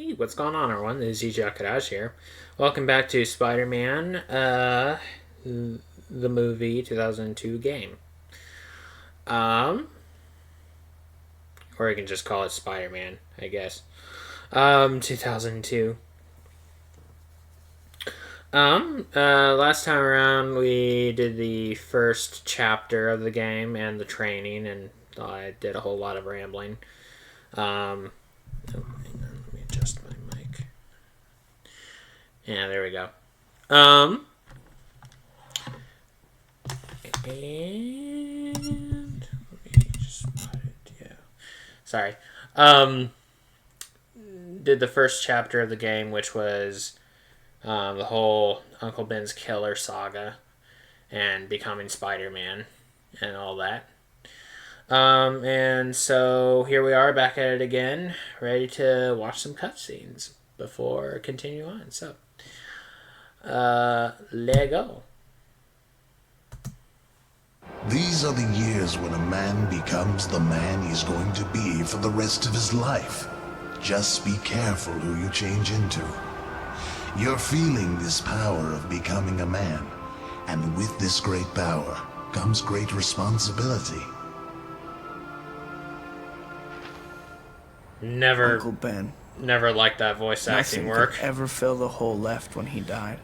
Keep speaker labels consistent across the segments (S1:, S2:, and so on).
S1: Hey, what's going on, everyone? This is Yakaraj here. Welcome back to Spider-Man, the movie 2002 game. Or you can just call it Spider-Man, I guess. 2002. Last time around we did the first chapter of the game and the training, and I did a whole lot of rambling. Let me adjust my mic. Yeah, there we go. And let me just put it, yeah. Sorry. Did the first chapter of the game, which was the whole Uncle Ben's killer saga and becoming Spider-Man and all that. And so here we are back at it again, ready to watch some cutscenes before continue on. So, let go.
S2: These are the years when a man becomes the man he's going to be for the rest of his life. Just be careful who you change into. You're feeling this power of becoming a man, and with this great power comes great responsibility.
S3: Uncle Ben.
S1: Never liked that voice acting work.
S3: Nothing could ever fill the hole left when he died.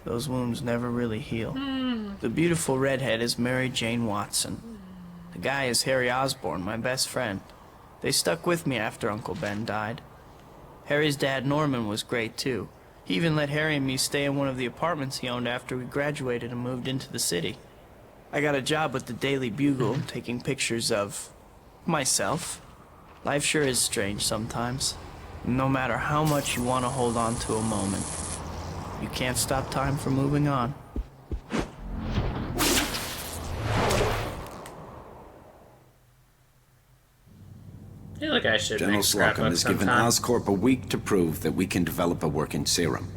S3: Those wounds never really heal. The beautiful redhead is Mary Jane Watson. The guy is Harry Osborn, my best friend. They stuck with me after Uncle Ben died. Harry's dad, Norman, was great too. He even let Harry and me stay in one of the apartments he owned after we graduated and moved into the city. I got a job with the Daily Bugle, taking pictures of myself. Life sure is strange sometimes. No matter how much you want to hold on to a moment, you can't stop time from moving on.
S1: I feel like I should
S4: General
S1: make
S4: Slocum has given Oscorp a week to prove that we can develop a working serum.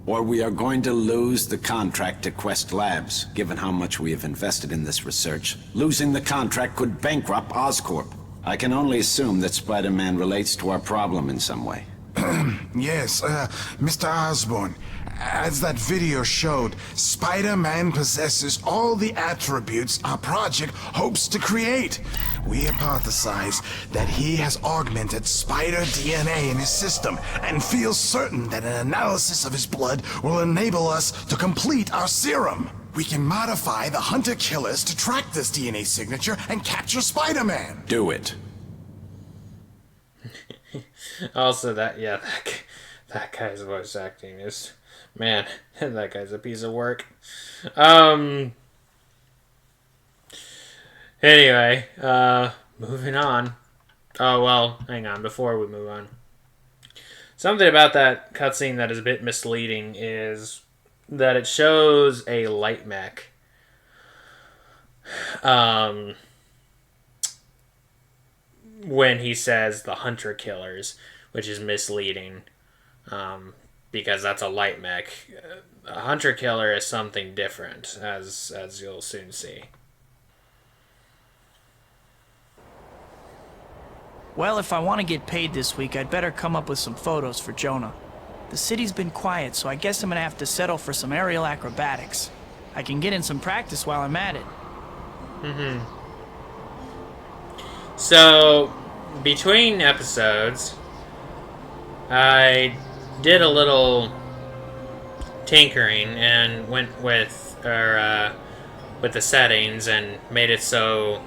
S4: Or we are going to lose the contract to Quest Labs, given how much we have invested in this research. Losing the contract could bankrupt Oscorp. I can only assume that Spider-Man relates to our problem in some way.
S5: Yes, Mr. Osborn. As that video showed, Spider-Man possesses all the attributes our project hopes to create. We hypothesize that he has augmented spider DNA in his system and feel certain that an analysis of his blood will enable us to complete our serum. We can modify the hunter-killers to track this DNA signature and capture Spider-Man.
S4: Do it.
S1: Also, that guy's voice acting is, man, that guy's a piece of work. Anyway, moving on. Oh, well, hang on, before we move on. Something about that cutscene that is a bit misleading is that it shows a light mech. When he says the hunter killers, which is misleading, because that's a light mech. A hunter killer is something different, as you'll soon see.
S3: Well, if I want to get paid this week, I'd better come up with some photos for Jonah. The city's been quiet, so I guess I'm gonna have to settle for some aerial acrobatics. I can get in some practice while I'm at it.
S1: So, between episodes, I did a little tinkering and went with the settings and made it so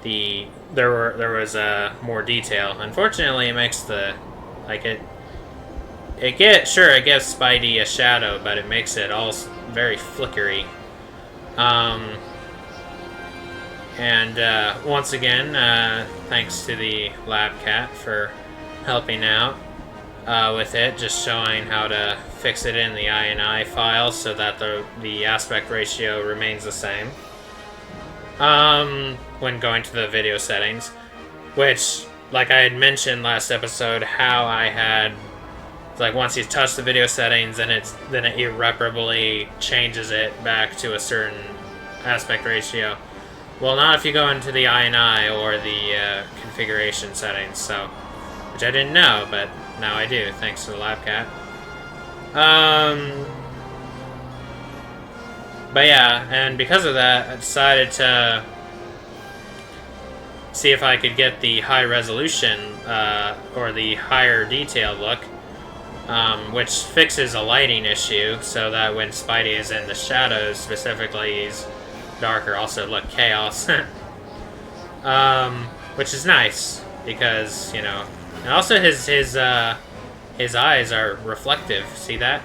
S1: there was more detail. Unfortunately, it makes it gives Spidey a shadow, but it makes it all very flickery. And once again, thanks to the lab cat for helping out with it, just showing how to fix it in the INI file so that the aspect ratio remains the same when going to the video settings, which, like I had mentioned last episode, how I had, like, once you touch the video settings, then it irreparably changes it back to a certain aspect ratio. Well, not if you go into the INI or the configuration settings. So which I didn't know, but now I do, thanks to the lab cat. But yeah, and because of that, I decided to see if I could get the high resolution, or the higher detail look, which fixes a lighting issue, so that when Spidey is in the shadows, specifically, he's darker. Also, look, chaos. Which is nice, because, you know, and also his eyes are reflective, see that?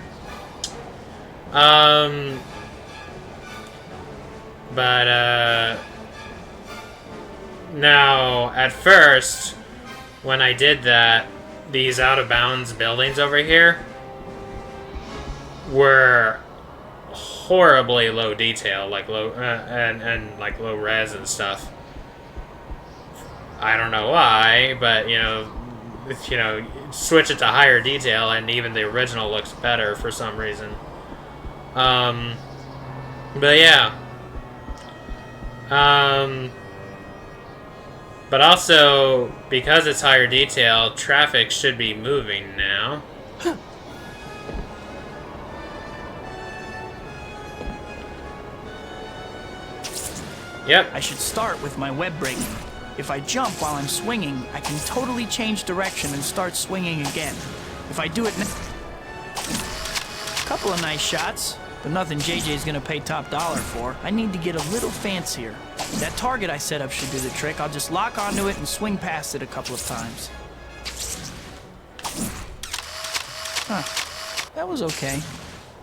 S1: Now, at first, when I did that, these out-of-bounds buildings over here were horribly low detail, like low, and like low res and stuff. I don't know why, but, you know, switch it to higher detail, and even the original looks better for some reason. But yeah. But also, because it's higher detail, traffic should be moving now. Yep.
S3: I should start with my web breaking. If I jump while I'm swinging, I can totally change direction and start swinging again. If I do it couple of nice shots, but nothing JJ's gonna pay top dollar for. I need to get a little fancier. That target I set up should do the trick. I'll just lock onto it and swing past it a couple of times. Huh. That was okay.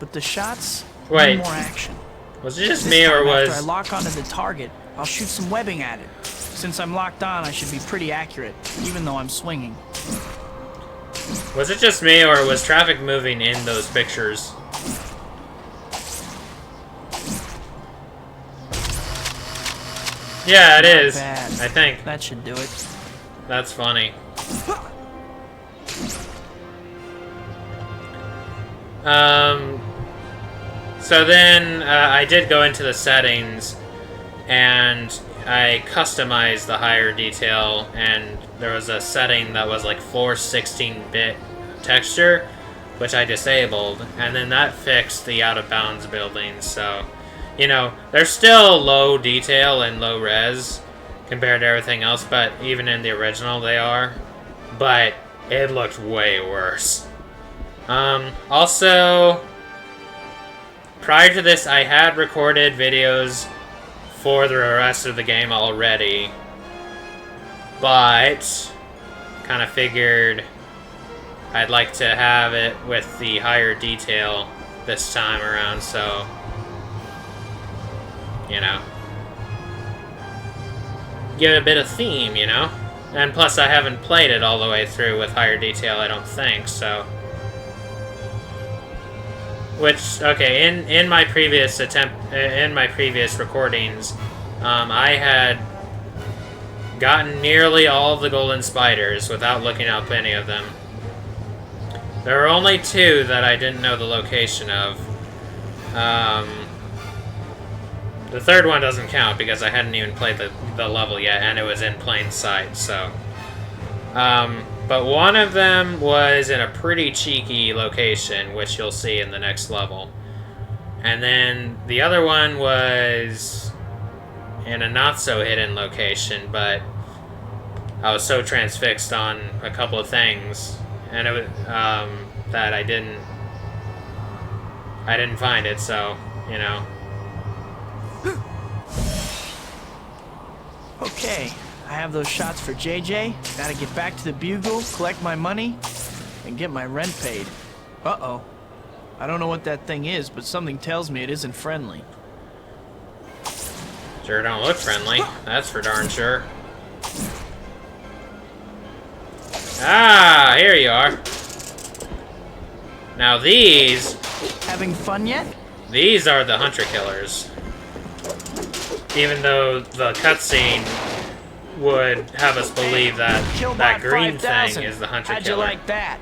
S3: But the shots need more action.
S1: Was it just me, or was...
S3: After I lock onto the target, I'll shoot some webbing at it. Since I'm locked on, I should be pretty accurate, even though I'm swinging.
S1: Was it just me, or was traffic moving in those pictures? Yeah, it is. I think.
S3: That should do it.
S1: That's funny. So then I did go into the settings, and I customized the higher detail, and there was a setting that was like 416-bit texture, which I disabled, and then that fixed the out-of-bounds buildings. So, you know, they're still low detail and low res compared to everything else, but even in the original they are. But it looked way worse. Also, prior to this, I had recorded videos for the rest of the game already, but kind of figured I'd like to have it with the higher detail this time around, so, you know, give it a bit of theme, you know? And plus I haven't played it all the way through with higher detail, I don't think, so. Which, okay, in my previous recordings, I had gotten nearly all of the golden spiders without looking up any of them. There were only 2 that I didn't know the location of. The third one doesn't count because I hadn't even played the level yet, and it was in plain sight, so. But one of them was in a pretty cheeky location, which you'll see in the next level. And then the other one was in a not-so-hidden location, but I was so transfixed on a couple of things, and it was, that I didn't find it, so, you know.
S3: Okay. I have those shots for JJ. Gotta get back to the Bugle, collect my money, and get my rent paid. Uh-oh. I don't know what that thing is, but something tells me it isn't friendly.
S1: Sure don't look friendly. That's for darn sure. Ah, here you are. Now these...
S3: Having fun yet?
S1: These are the hunter killers. Even though the cutscene would have us believe that that green thing is the hunter
S3: How'd
S1: killer.
S3: You like that?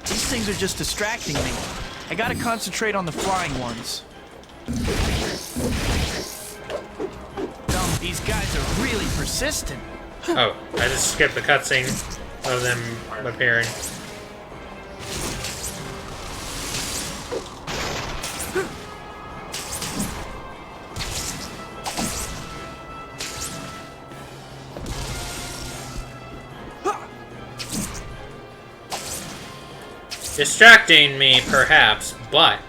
S3: These things are just distracting me. I gotta concentrate on the flying ones. Dumb These guys are really persistent.
S1: Oh, I just skipped the cutscene of them appearing. Distracting me, perhaps, but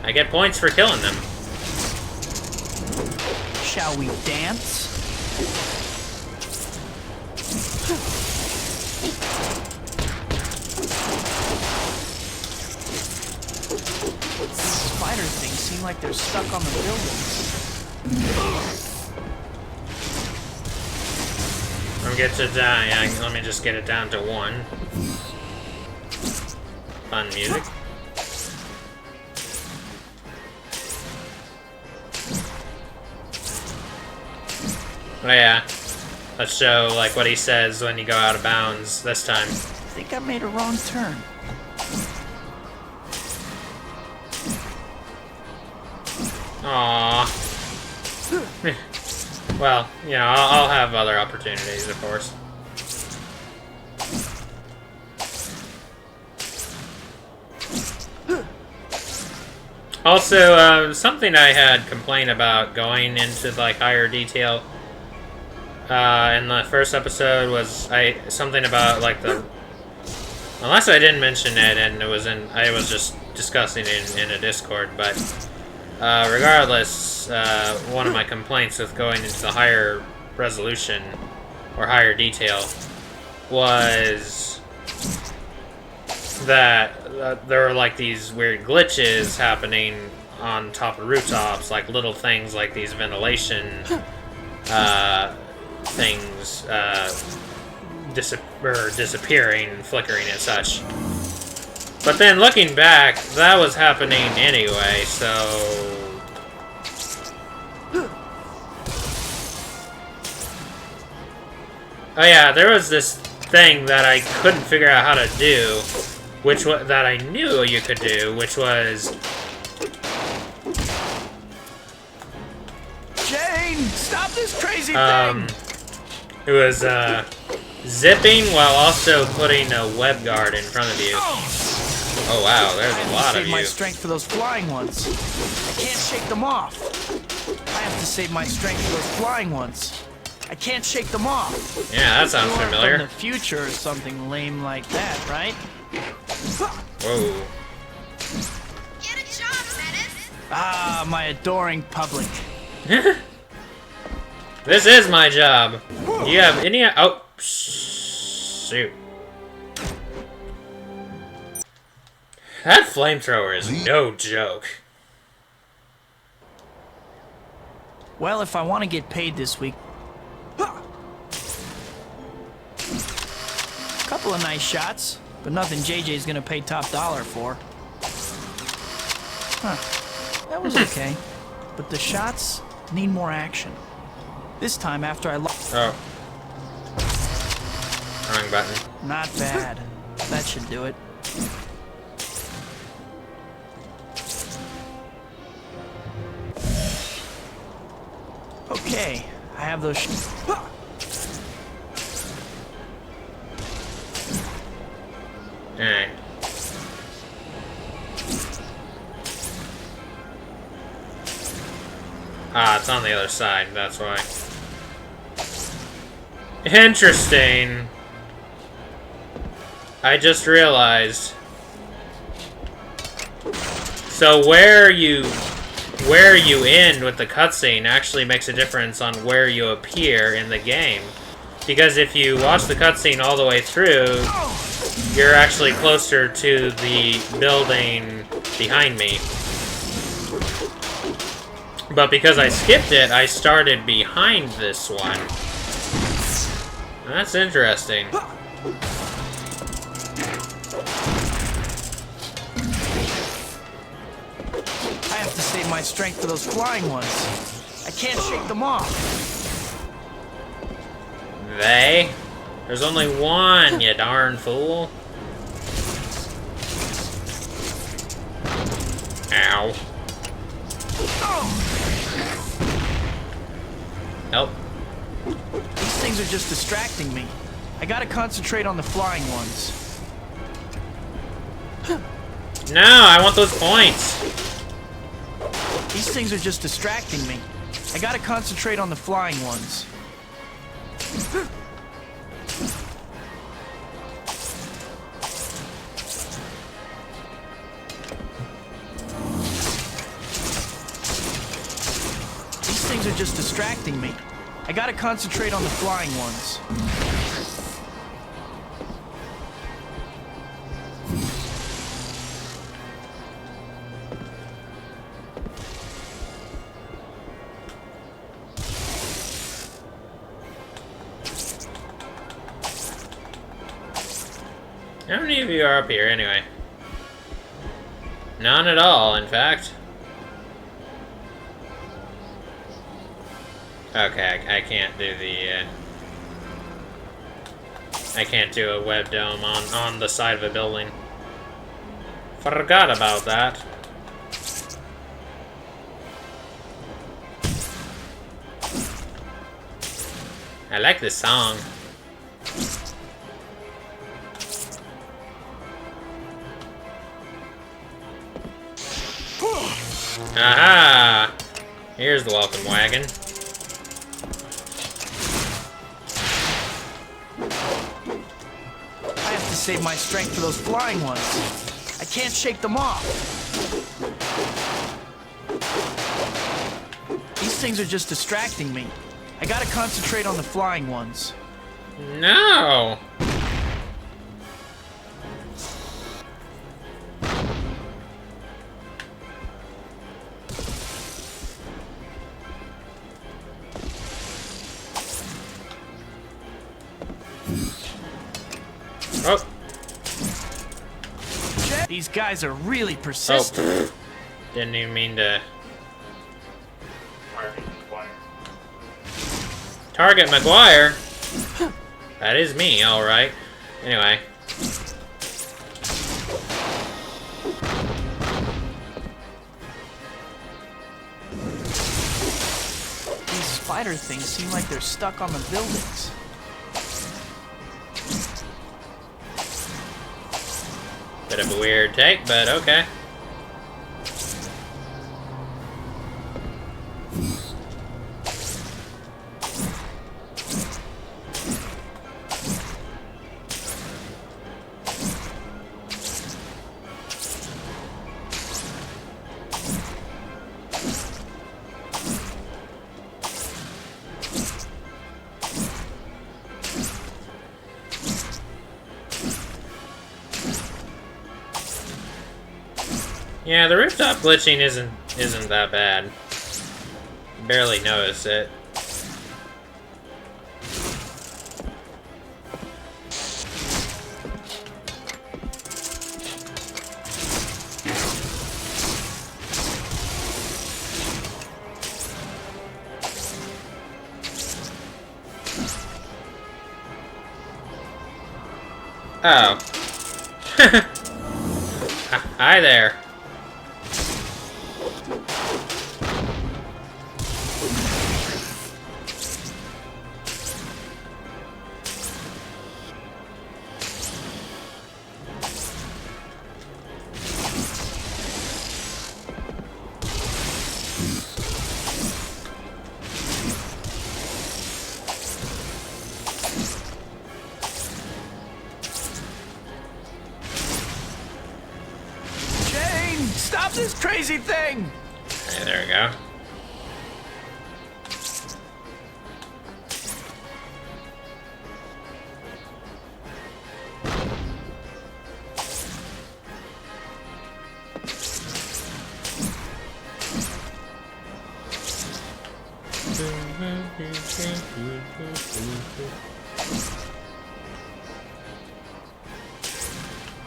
S1: I get points for killing them.
S3: Shall we dance? Spider things seem like they're stuck on the buildings.
S1: Get to die. Yeah, let me just get it down to 1. Fun music. Oh yeah. Let's show like what he says when you go out of bounds this time.
S3: I think I made a wrong turn.
S1: Aww. Well, you know, I'll have other opportunities, of course. Also, something I had complained about going into like higher detail in the first episode was something about like the, unless I didn't mention it and I was just discussing it in a Discord, but regardless, one of my complaints with going into the higher resolution or higher detail was that there were like these weird glitches happening on top of rooftops, like little things like these ventilation things disappearing, flickering and such. But then looking back, that was happening anyway, so... Oh yeah, there was this thing that I couldn't figure out how to do, that I knew you could do, which was...
S3: Jane, stop this crazy thing!
S1: It was, zipping while also putting a web guard in front of you. Oh wow, there's a lot of you.
S3: I have to save my strength for those flying ones. I can't shake them off. I have to save my strength for those flying ones. I can't shake them off.
S1: Yeah, that sounds familiar.
S3: From the future or something lame like that, right?
S1: Whoa.
S6: Get a job, Menace.
S3: Ah, my adoring public.
S1: This is my job. Do you have any... Oh, shoot. That flamethrower is no joke.
S3: Well, if I want to get paid this week... Couple of nice shots, but nothing JJ's gonna pay top dollar for. Huh. That was okay. But the shots need more action. This time after I lost...
S1: Oh. Wrong button.
S3: Not bad. That should do it. Okay, I have those...
S1: Alright. Ah, it's on the other side, that's why. Interesting. I just realized. So where you end with the cutscene actually makes a difference on where you appear in the game. Because if you watch the cutscene all the way through, you're actually closer to the building behind me. But because I skipped it, I started behind this one. That's interesting.
S3: I have to save my strength for those flying ones. I can't shake them off.
S1: There's only one, you darn fool. Ow. Help.
S3: These things are just distracting me. I gotta concentrate on the flying ones.
S1: No, I want those points.
S3: These things are just distracting me. I gotta concentrate on the flying ones. These things are just distracting me. I gotta concentrate on the flying ones.
S1: How many of you are up here anyway? None at all, in fact. Okay, I can't do the, I can't do a web dome on the side of a building. Forgot about that. I like this song. Aha! Here's the welcome wagon.
S3: I have to save my strength for those flying ones. I can't shake them off. These things are just distracting me. I gotta concentrate on the flying ones.
S1: No! Oh.
S3: These guys are really persistent.
S1: Oh. Didn't even mean to. Target McGuire? That is me, alright. Anyway.
S3: These spider things seem like they're stuck on the buildings.
S1: Bit of a weird take, but okay. Yeah, the rooftop glitching isn't that bad. Barely notice it. Oh. Hi there.
S3: Stop this crazy thing!
S1: Okay, there we go.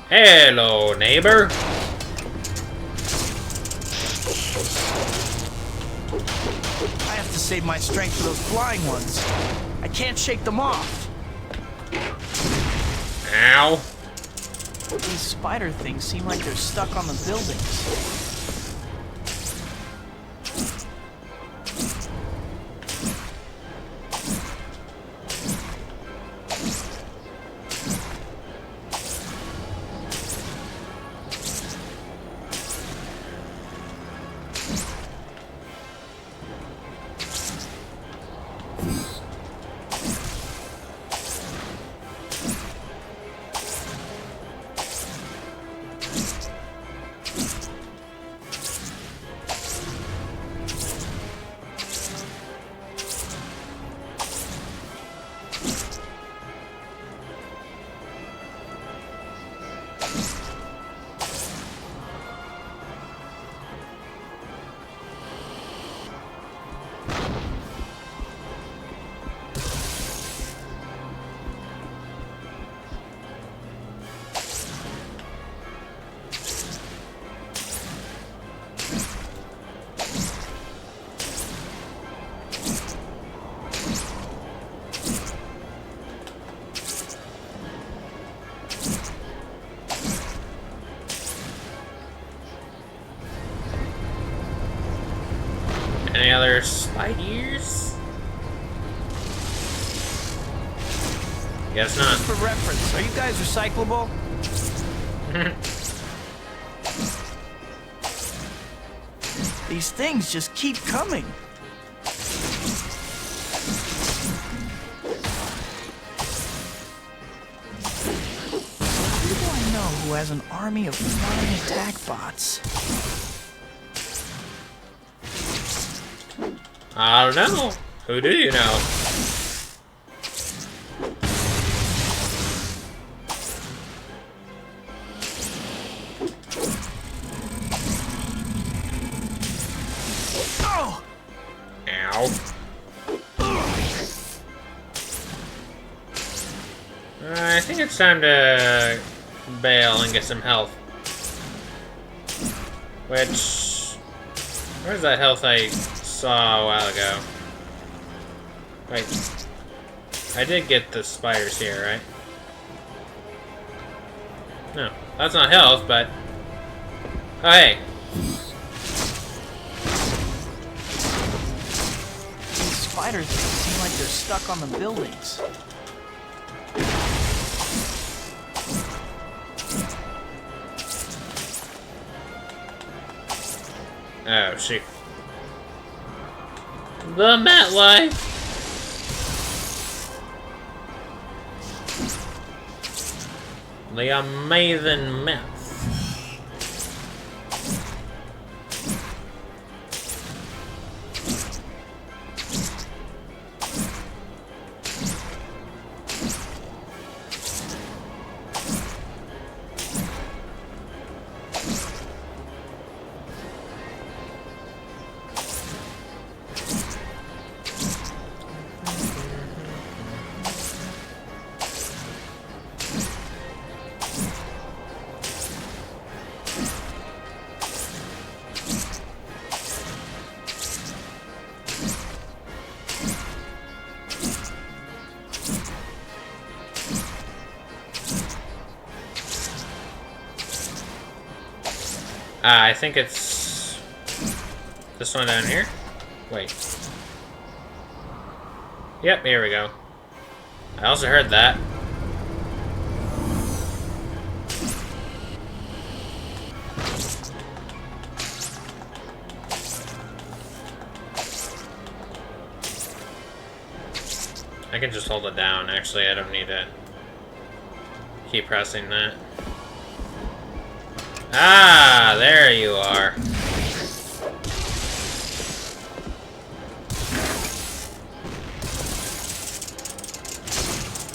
S1: Hello, neighbor.
S3: I have to save my strength for those flying ones. I can't shake them off.
S1: Ow.
S3: These spider things seem like they're stuck on the buildings.
S1: Any other Spideys? Guess not.
S3: Just for reference, are you guys recyclable? These things just keep coming. Who do I know who has an army of flying attack bots?
S1: I don't know. Who do you know?
S3: Oh!
S1: Ow. I think it's time to bail and get some health. Which... Where's that health I saw a while ago? Wait. I did get the spiders here, right? No. That's not health, but... Oh, hey.
S3: These spider things seem like they're stuck on the buildings.
S1: Oh, shoot. The MetLife! The amazing Met. I think it's this one down here. Wait. Yep, here we go. I also heard that. I can just hold it down, actually. I don't need to keep pressing that. Ah, there you are.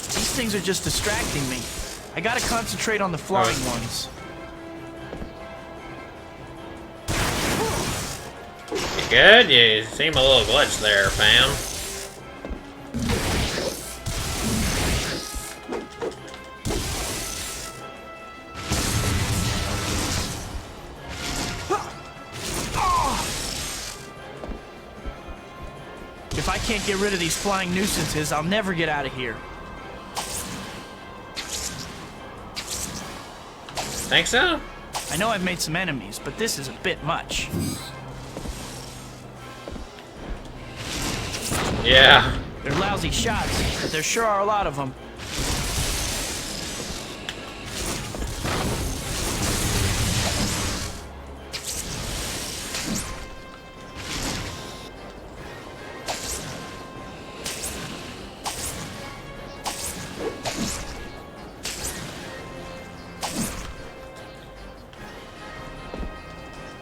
S3: These things are just distracting me. I gotta concentrate on the flying ones.
S1: You good? You seem a little glitched there, fam.
S3: If I can't get rid of these flying nuisances, I'll never get out of here.
S1: Think so?
S3: I know I've made some enemies, but this is a bit much.
S1: Yeah.
S3: They're lousy shots, but there sure are a lot of them.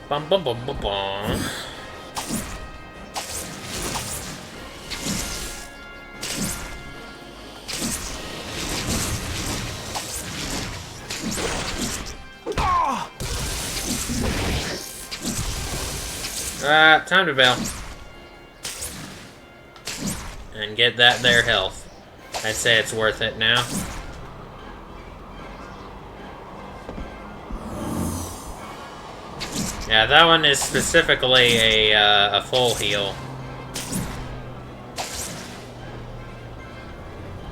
S1: Bum bum bum bum bum. Time to bail. And get that there health. I'd say it's worth it now. Yeah, that one is specifically a full heal.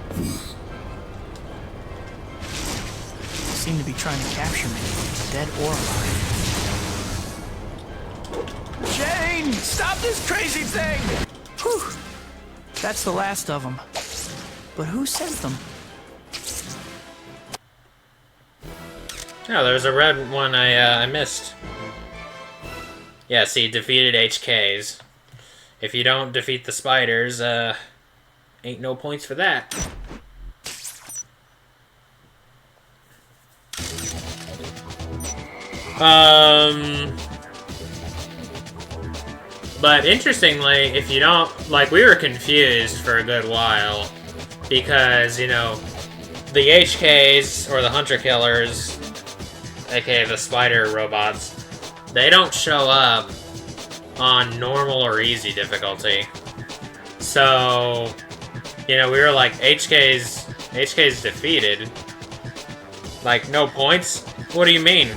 S3: They seem to be trying to capture me, dead or alive. Jane, stop this crazy thing! Whew. That's the last of them. But who sent them?
S1: Oh, there's a red one I missed. Yeah, see, defeated HKs. If you don't defeat the spiders, ain't no points for that. But interestingly, if you don't, like, we were confused for a good while because, you know, the HKs, or the hunter killers, aka the spider robots, they don't show up on normal or easy difficulty. So, you know, we were like, HK's defeated. Like, no points? What do you mean?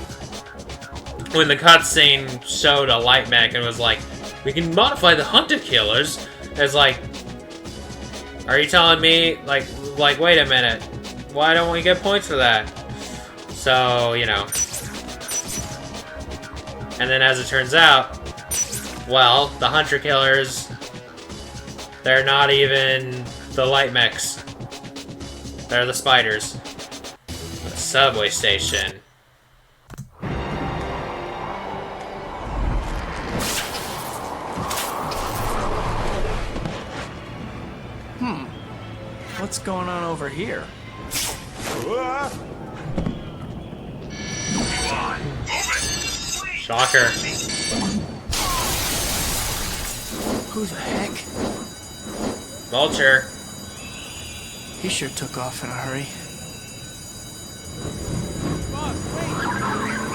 S1: When the cutscene showed a light mech and was like, we can modify the hunter killers, it's like, are you telling me, like, wait a minute, why don't we get points for that? So, you know. And then as it turns out, well, the hunter killers, they're not even the light mechs. They're the spiders. The subway station.
S3: What's going on over here?
S1: Shocker.
S3: Who the heck?
S1: Vulture.
S3: He sure took off in a hurry.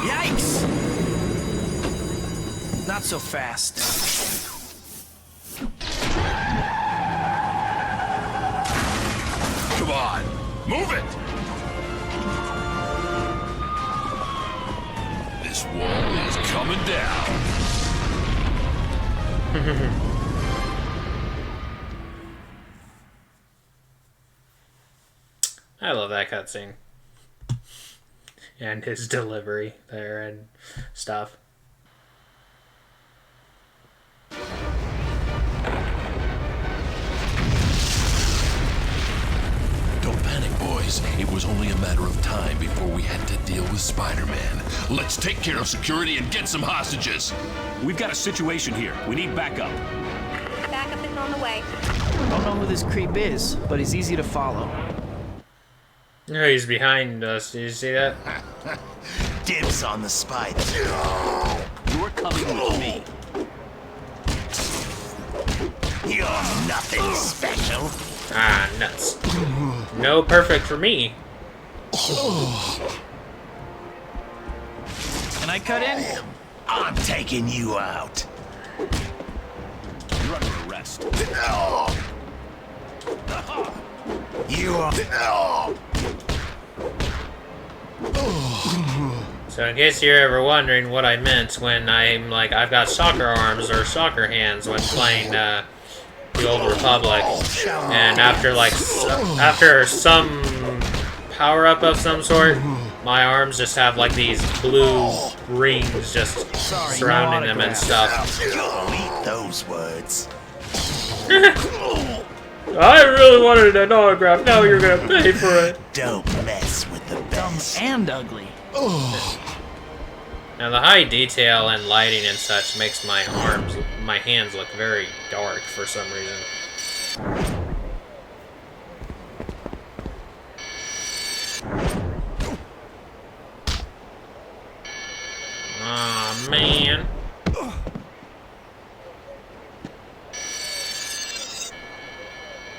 S3: Yikes! Not so fast.
S7: Come on, move it! This wall is coming down.
S1: I love that cutscene. And his delivery there and stuff.
S7: Don't panic, boys. It was only a matter of time before we had to deal with Spider-Man. Let's take care of security and get some hostages.
S8: We've got a situation here. We need backup.
S6: Backup is on the way.
S3: Don't know who this creep is, but he's easy to follow.
S1: No, he's behind us. Did you see that?
S9: Dibs on the spider.
S8: You're coming with me.
S9: You're nothing special.
S1: Ah, nuts. No perfect for me.
S3: Can I cut in?
S9: I'm taking you out.
S8: You're under arrest.
S9: You are.
S1: So in case you're ever wondering what I meant when I'm like, I've got soccer arms or soccer hands when playing the Old Republic, and after like after some power up of some sort, my arms just have like these blue rings just surrounding them and stuff.
S9: You'll eat those words.
S1: I really wanted an autograph. Now you're gonna pay for it.
S9: Don't mess with the best.
S3: And ugly.
S1: Now the high detail and lighting and such makes my hands look very dark for some reason. Aw, man.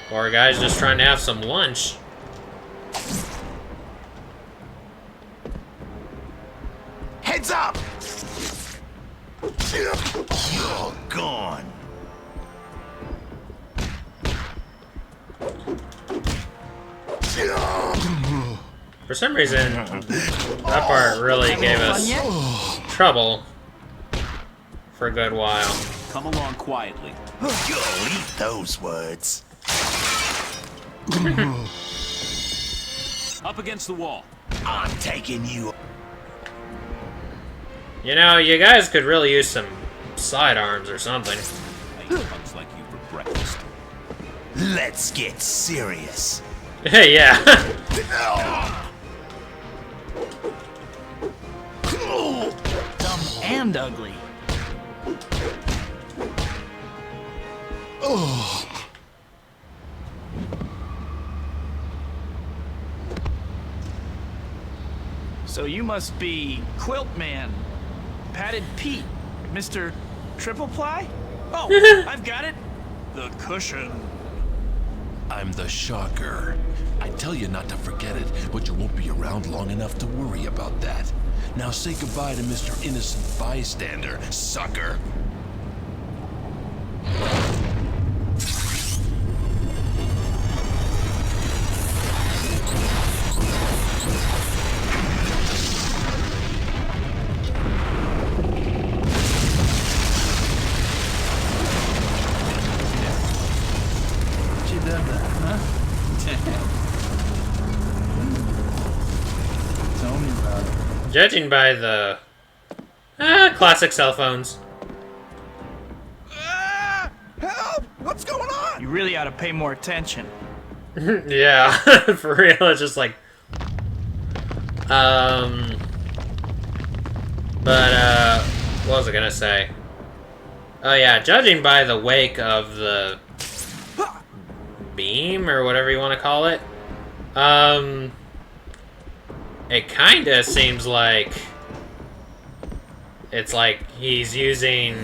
S1: Poor guy's just trying to have some lunch.
S9: Heads up! You're gone.
S1: For some reason, that part really gave us trouble for a good while.
S8: Come along quietly.
S9: You'll eat those words.
S8: Up against the wall.
S9: I'm taking you.
S1: You know, you guys could really use some sidearms or something.
S8: I eat bugs like you for breakfast.
S9: Let's get serious.
S1: Hey, yeah.
S3: Dumb and ugly. So you must be Quilt Man, Padded Pete, Mr. Triple Ply? Oh, I've got it. The cushion.
S7: I'm the Shocker. I tell you not to forget it, but you won't be around long enough to worry about that. Now say goodbye to Mr. Innocent Bystander, sucker.
S3: You done that, huh? Tell me about it.
S1: Judging by the classic cell phones.
S9: Help! What's going on?
S3: You really ought to pay more attention.
S1: Yeah, for real. It's just like, what was I gonna say? Oh yeah, judging by the wake of the beam or whatever you want to call it, it kind of seems like it's like he's using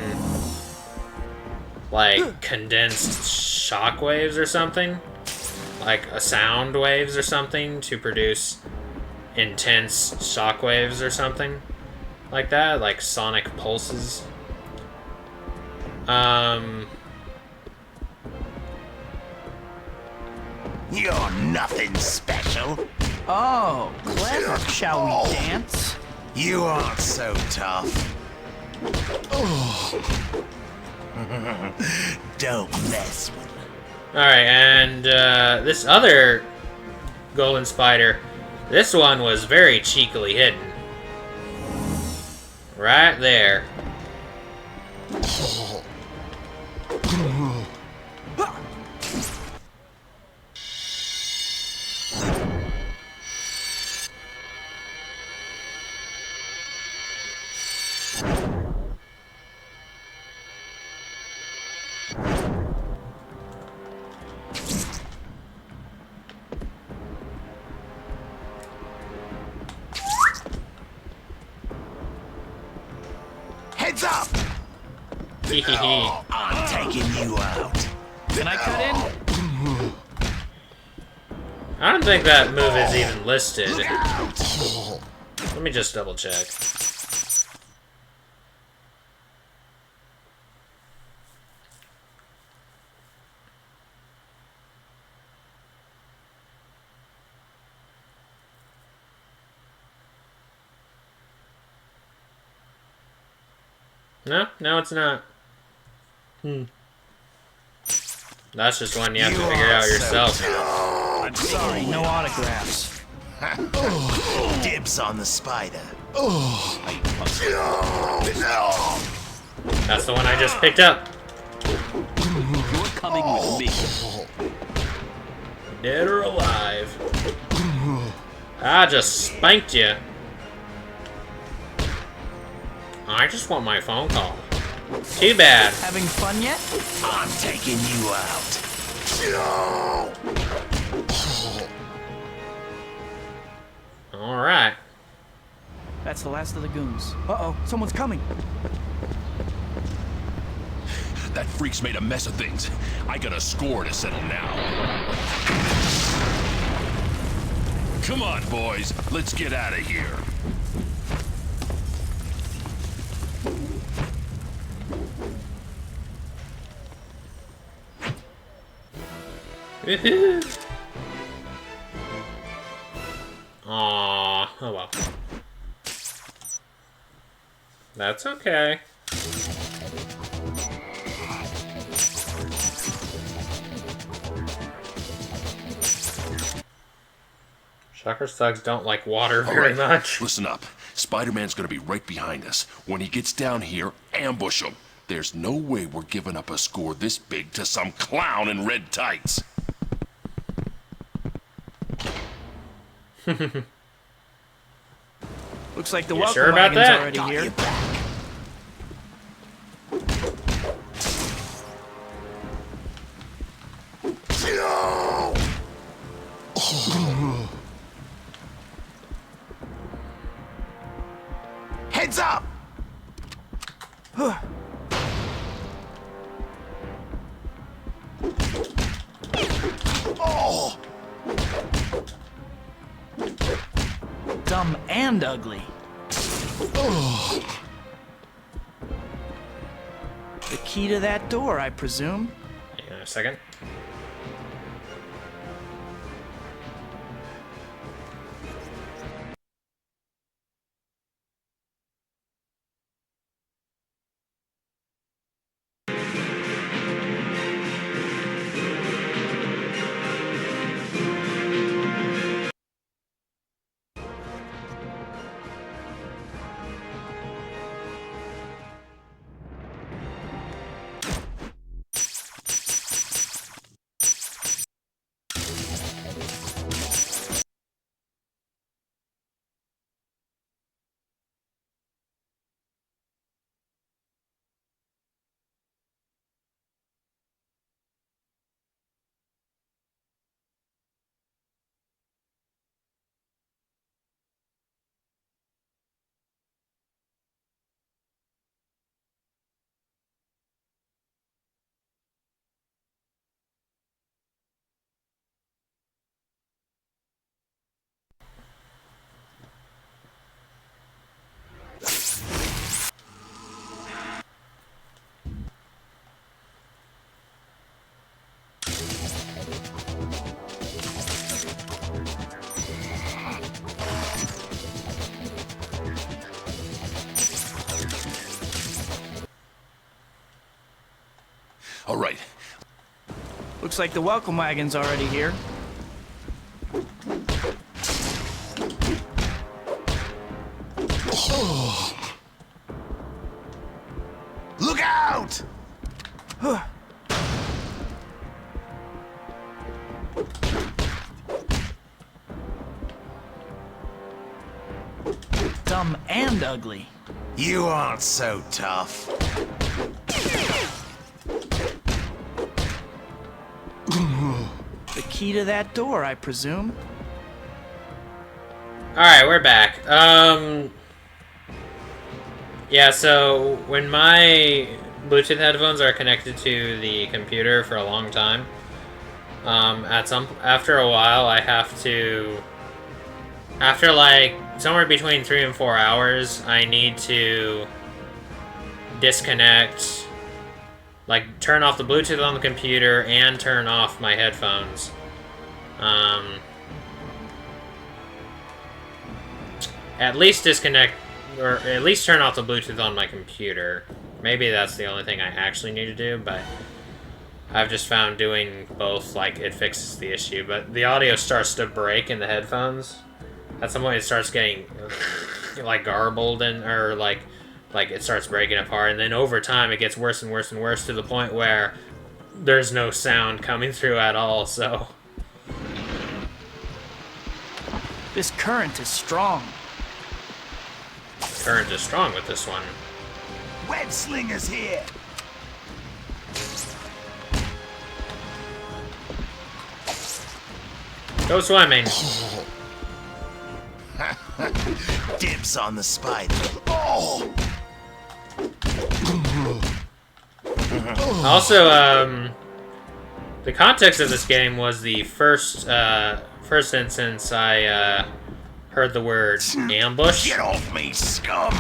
S1: like condensed shock waves or something, like a sound waves or something to produce intense shock waves or something like that, like sonic pulses.
S9: You're nothing special.
S3: Oh, clever. Shall we dance?
S9: You aren't so tough. Don't mess with me.
S1: Alright, and this other golden spider, this one was very cheekily hidden. Right there.
S9: Heads up!
S1: Hehehe.
S9: I'm taking you out.
S3: Can I cut in?
S1: I don't think that move is even listed.
S9: Look out!
S1: Let me just double check. No, it's not. That's just one you have to figure out yourself.
S3: I'm sorry, no autographs.
S9: Dibs on the spider.
S1: That's the one I just picked up.
S8: You're coming with me.
S1: Dead or alive. I just spanked you. I just want my phone call. Too bad.
S3: Having fun yet?
S9: I'm taking you out.
S1: Alright.
S3: That's the last of the goons. Uh-oh, someone's coming.
S7: That freak's made a mess of things. I got a score to settle now. Come on, boys. Let's get out of here.
S1: Woohoo! Aww, oh well. That's okay. Shocker thugs don't like water very much.
S7: Listen up. Spider-Man's gonna be right behind us. When he gets down here, ambush him. There's no way we're giving up a score this big to some clown in red tights.
S3: Looks like the
S1: You
S3: welcome
S1: sure about
S3: wagon's
S1: that?
S3: already here.
S9: Heads up! Oh!
S3: Dumb and ugly. The key to that door, I presume.
S1: Hang on a second.
S7: All right.
S3: Looks like the welcome wagon's already here.
S9: Look out!
S3: Dumb and ugly.
S9: You aren't so tough.
S3: The key to that door, I presume.
S1: Alright, we're back. Yeah, so when my Bluetooth headphones are connected to the computer for a long time, after a while I have to, after like somewhere between 3 and 4 hours, I need to disconnect, like turn off the Bluetooth on the computer and turn off my headphones. At least disconnect, or at least turn off the Bluetooth on my computer. Maybe that's the only thing I actually need to do, but I've just found doing both, like, it fixes the issue. But the audio starts to break in the headphones. At some point it starts getting, like, garbled, and or, like it starts breaking apart. And then over time it gets worse and worse and worse to the point where there's no sound coming through at all, so...
S3: This current is strong.
S1: Current is strong with this one.
S9: Web Slinger's here!
S1: Go swimming!
S9: Dibs on the spider. Oh!
S1: Also, the context of this game was the first instance I heard the word ambush.
S9: Get off me, scum!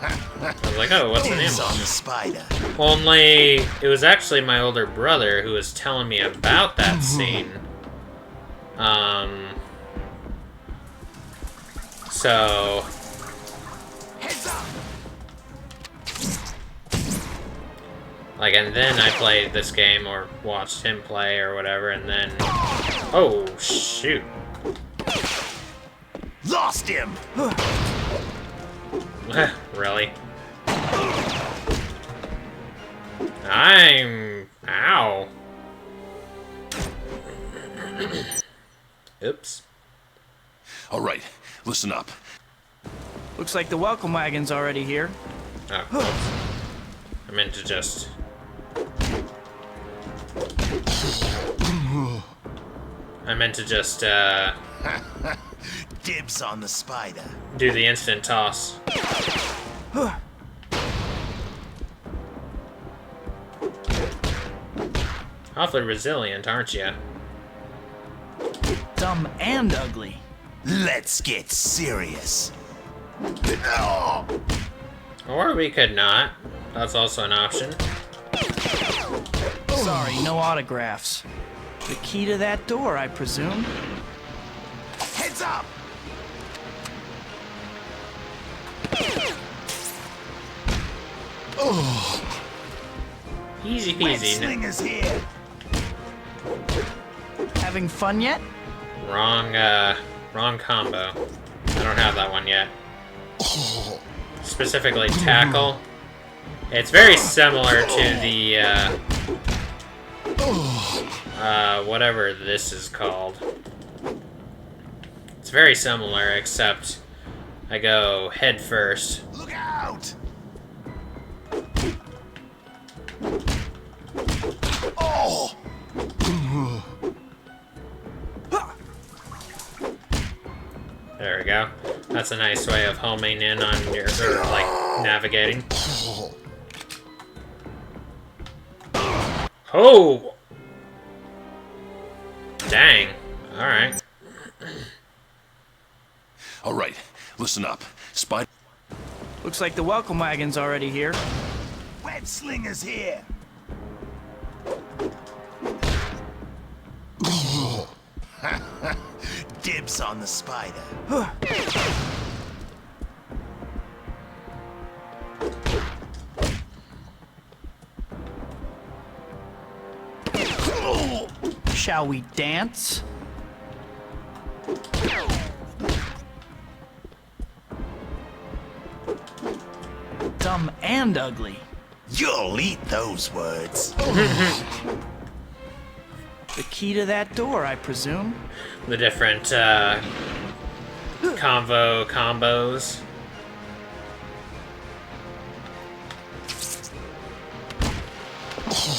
S1: I was like, oh, what's an
S9: Dibs on the
S1: ambush?
S9: spider.
S1: Only, it was actually my older brother who was telling me about that scene. So...
S9: Heads up!
S1: Like, and then I played this game, or watched him play, or whatever, and then... Oh, shoot.
S9: Lost him!
S1: Really? Ow. Oops.
S7: All right, listen up.
S3: Looks like the welcome wagon's already here.
S1: Oh, oops. I meant to just...
S9: Dibs on the spider.
S1: do the instant toss. Awfully resilient, aren't you?
S3: Dumb and ugly.
S9: Let's get serious.
S1: Or we could not. That's also an option.
S3: Sorry, no autographs. The key to that door, I presume.
S9: Heads up!
S1: Easy
S9: Web
S1: peasy.
S9: Slinger's here.
S3: Having fun yet?
S1: Wrong combo. I don't have that one yet. Specifically tackle. It's very similar to the, whatever this is called. It's very similar, except I go head first.
S9: Look out! Oh!
S1: There we go. That's a nice way of homing in on your, or like, navigating. Oh! Dang. Alright.
S7: All right, listen up. Spidey.
S3: Looks like the welcome wagon's already here.
S9: Web Slinger's here. Dibs on the spider.
S3: Shall we dance? Dumb and ugly.
S9: You'll eat those words.
S3: The key to that door, I presume.
S1: The different, combos.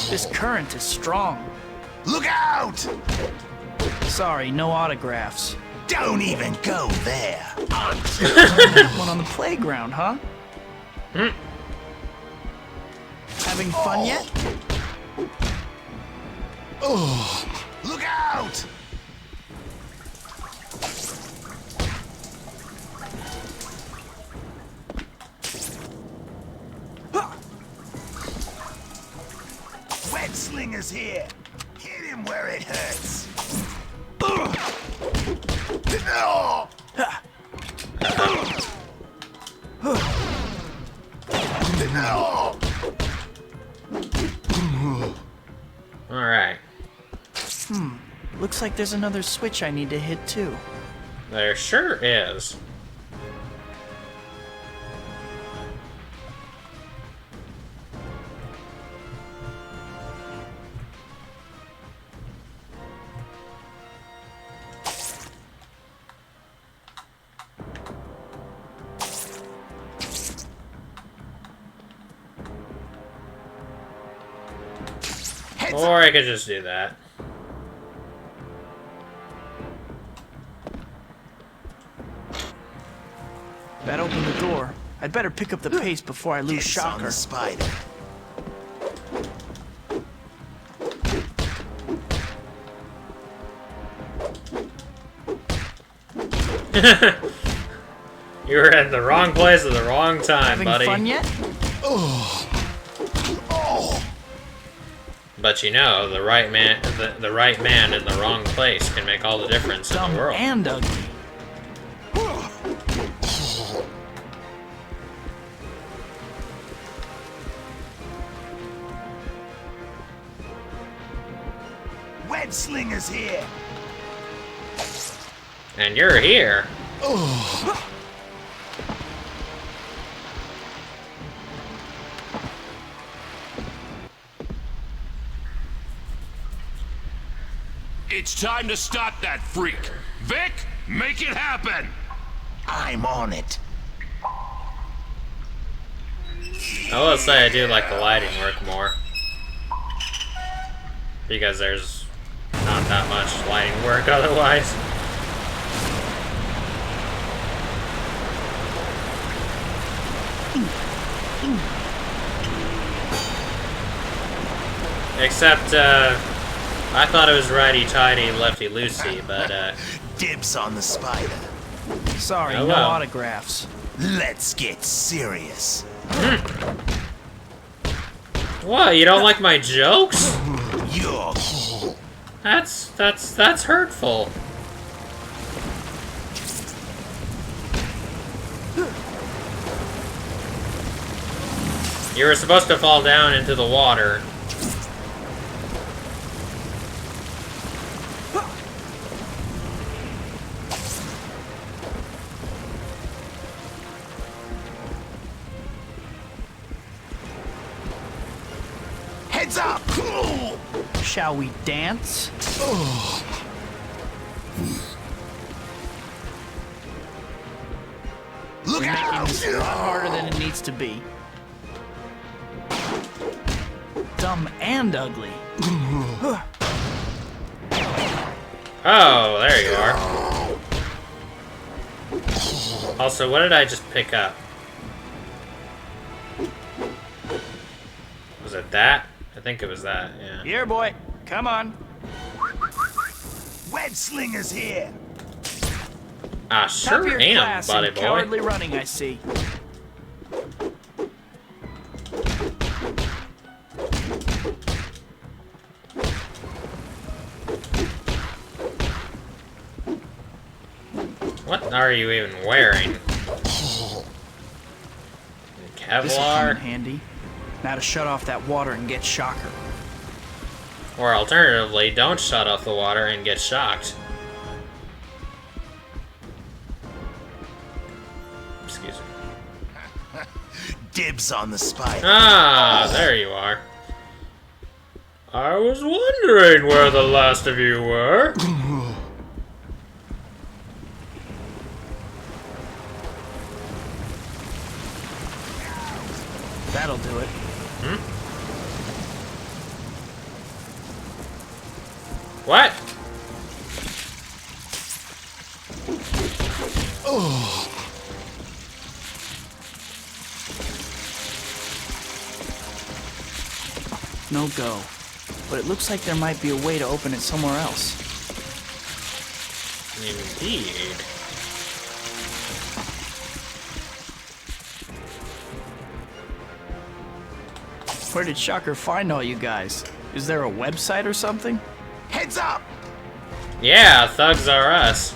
S3: This current is strong.
S9: Look out!
S3: Sorry, no autographs.
S9: Don't even go there.
S3: One on the playground, huh? Having fun yet?
S9: Look out! Web Slinger's here. Hit him where it hurts. No! No!
S1: Alright.
S3: Looks like there's another switch I need to hit too.
S1: There sure is. Or I could just do that.
S3: That opened the door. I'd better pick up the pace before I lose
S9: Dibs on
S3: Shocker.
S9: the spider.
S1: You were in the wrong place at the wrong time,
S3: Having
S1: buddy.
S3: fun yet?
S1: But you know, the right man in the wrong place can make all the difference in
S3: Dumb
S1: the world.
S3: and ugly.
S9: Web Slinger's here.
S1: And you're here.
S7: It's time to stop that freak. Vic, make it happen!
S9: I'm on it.
S1: I will say I do like the lighting work more. Because there's not that much lighting work otherwise. Except, I thought it was righty-tighty, lefty-loosey, but,
S9: Dibs on the spider.
S3: Sorry,
S1: Oh,
S3: no
S1: well.
S3: autographs.
S9: Let's get serious.
S1: What, you don't like my jokes?
S9: You're
S1: That's hurtful. You were supposed to fall down into the water.
S9: heads up.
S3: Shall we dance?
S9: Look
S3: We're making
S9: out!
S3: this a lot harder than it needs to be. Dumb and ugly.
S1: Oh, there you are. Also, what did I just pick up? Was it that? I think it was that, yeah.
S3: Here, boy. Come on.
S9: Web slingers here.
S1: Ah,
S3: Top of
S1: sure
S3: your
S1: am,
S3: class
S1: buddy
S3: in
S1: boy.
S3: cowardly running, I see.
S1: What are you even wearing?
S3: This'll come in
S1: Kevlar?
S3: handy. Now to shut off that water and get Shocker.
S1: Or alternatively, don't shut off the water and get shocked. Excuse me.
S9: Dibs on the spider.
S1: Ah, there you are. I was wondering where the last of you were.
S3: That'll do it.
S1: What?
S3: No go. But it looks like there might be a way to open it somewhere else.
S1: Indeed.
S3: Where did Shocker find all you guys? Is there a website or something?
S9: Heads up.
S1: Yeah, thugs are us.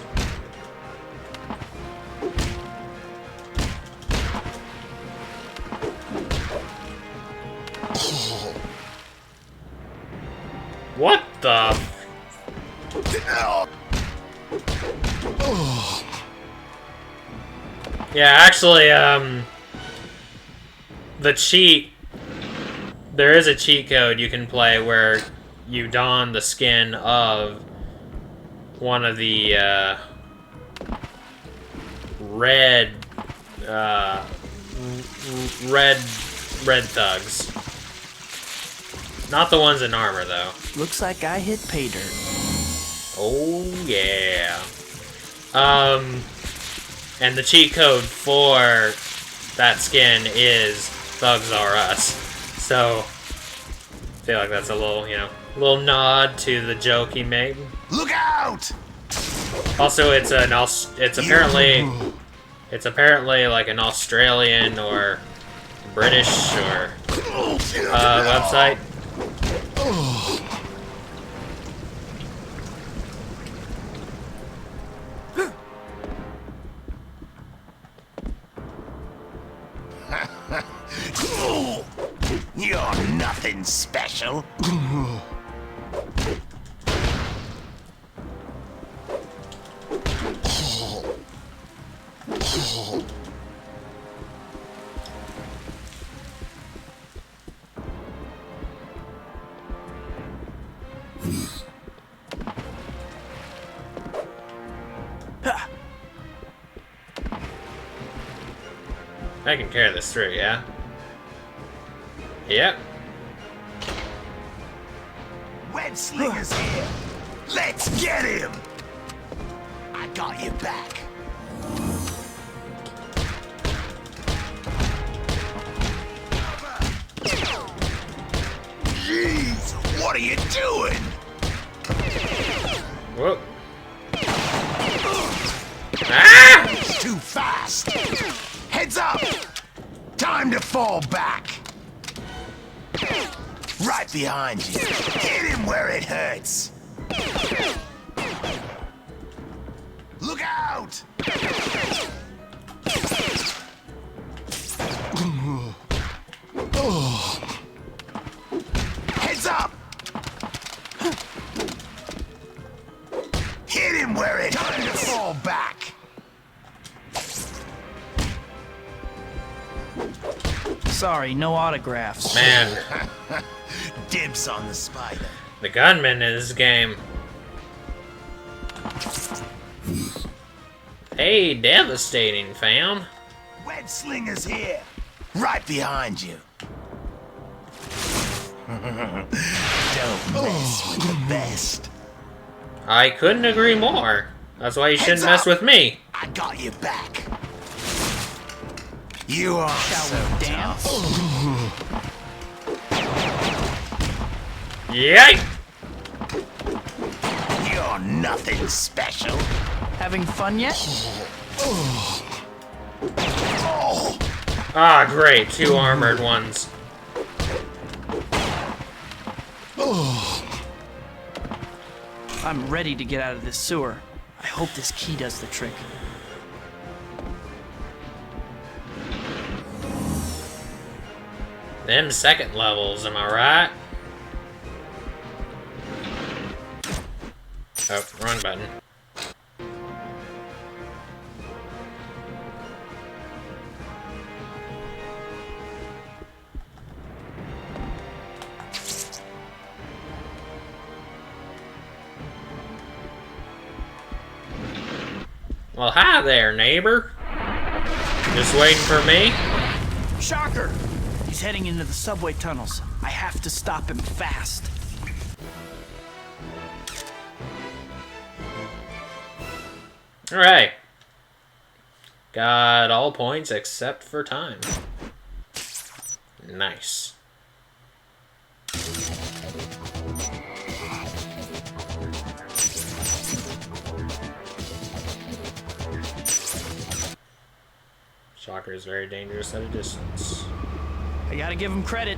S1: What the? Yeah, actually, the cheat, there is a cheat code you can play where you don the skin of one of the, red thugs. Not the ones in armor, though.
S3: Looks like I hit pay dirt.
S1: Oh, yeah. And the cheat code for that skin is Thugs Are Us. So, I feel like that's a little, you know, little nod to the joke he made.
S9: Look out!
S1: Also, it's apparently like an Australian or British or website.
S9: You're nothing special.
S1: I can carry this through, yeah? Yep.
S9: Web Slinger's here. Let's get him. I got your back. Jeez, what are you doing?
S1: Whoa. Ah!
S9: Too fast. Heads up. Time to fall back. Right behind you. Hit him where it hurts. Look out! Heads up! Hit him where it hurts. Fall back.
S3: Sorry, no autographs.
S1: Man,
S9: Dibs on the spider.
S1: the gunman in this game. Hey, devastating, fam.
S9: Web Slinger's here. Right behind you. Don't mess with the best.
S1: I couldn't agree more. That's why you shouldn't mess with me.
S9: I got your back. You are so
S3: dance?
S1: Yay!
S9: You're nothing special.
S3: Having fun yet?
S1: Ah, great. 2 armored ones.
S3: I'm ready to get out of this sewer. I hope this key does the trick.
S1: Them second levels, am I right? Oh, wrong button. Well, hi there, neighbor. Just waiting for me?
S3: Shocker! He's heading into the subway tunnels. I have to stop him fast.
S1: Alright. Got all points except for time. Nice. Shocker is very dangerous at a distance.
S3: I gotta give him credit.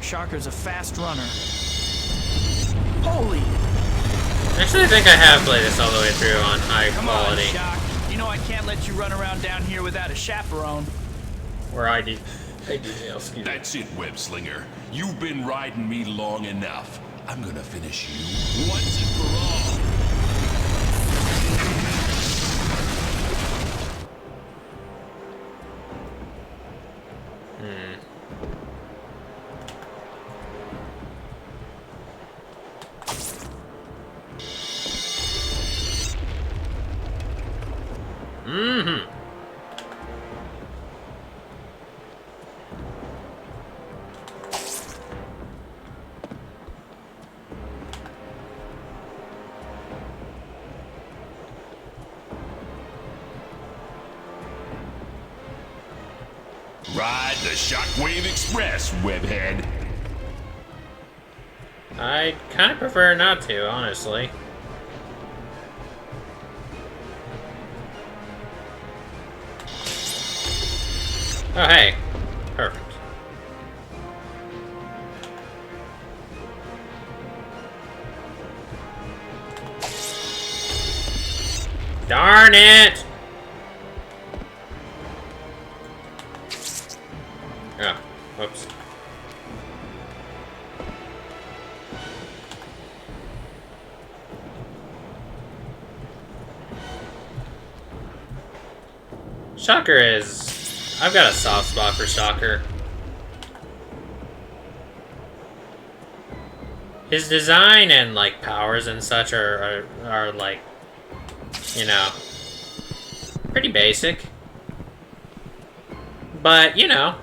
S3: Shocker's a fast runner. Holy!
S1: Actually, I think I have played this all the way through on high quality.
S3: Come on, Shock. You know I can't let you run around down here without a chaperone.
S1: Or I do. Excuse me.
S7: That's it, Web Slinger. You've been riding me long enough. I'm gonna finish you once and for all. Ride the Shockwave Express, Webhead.
S1: I'd kind of prefer not to, honestly. Oh, hey. Perfect. Darn it! Oh, whoops. Shocker is... I've got a soft spot for Shocker. His design and, like, powers and such are like, you know, pretty basic. But, you know.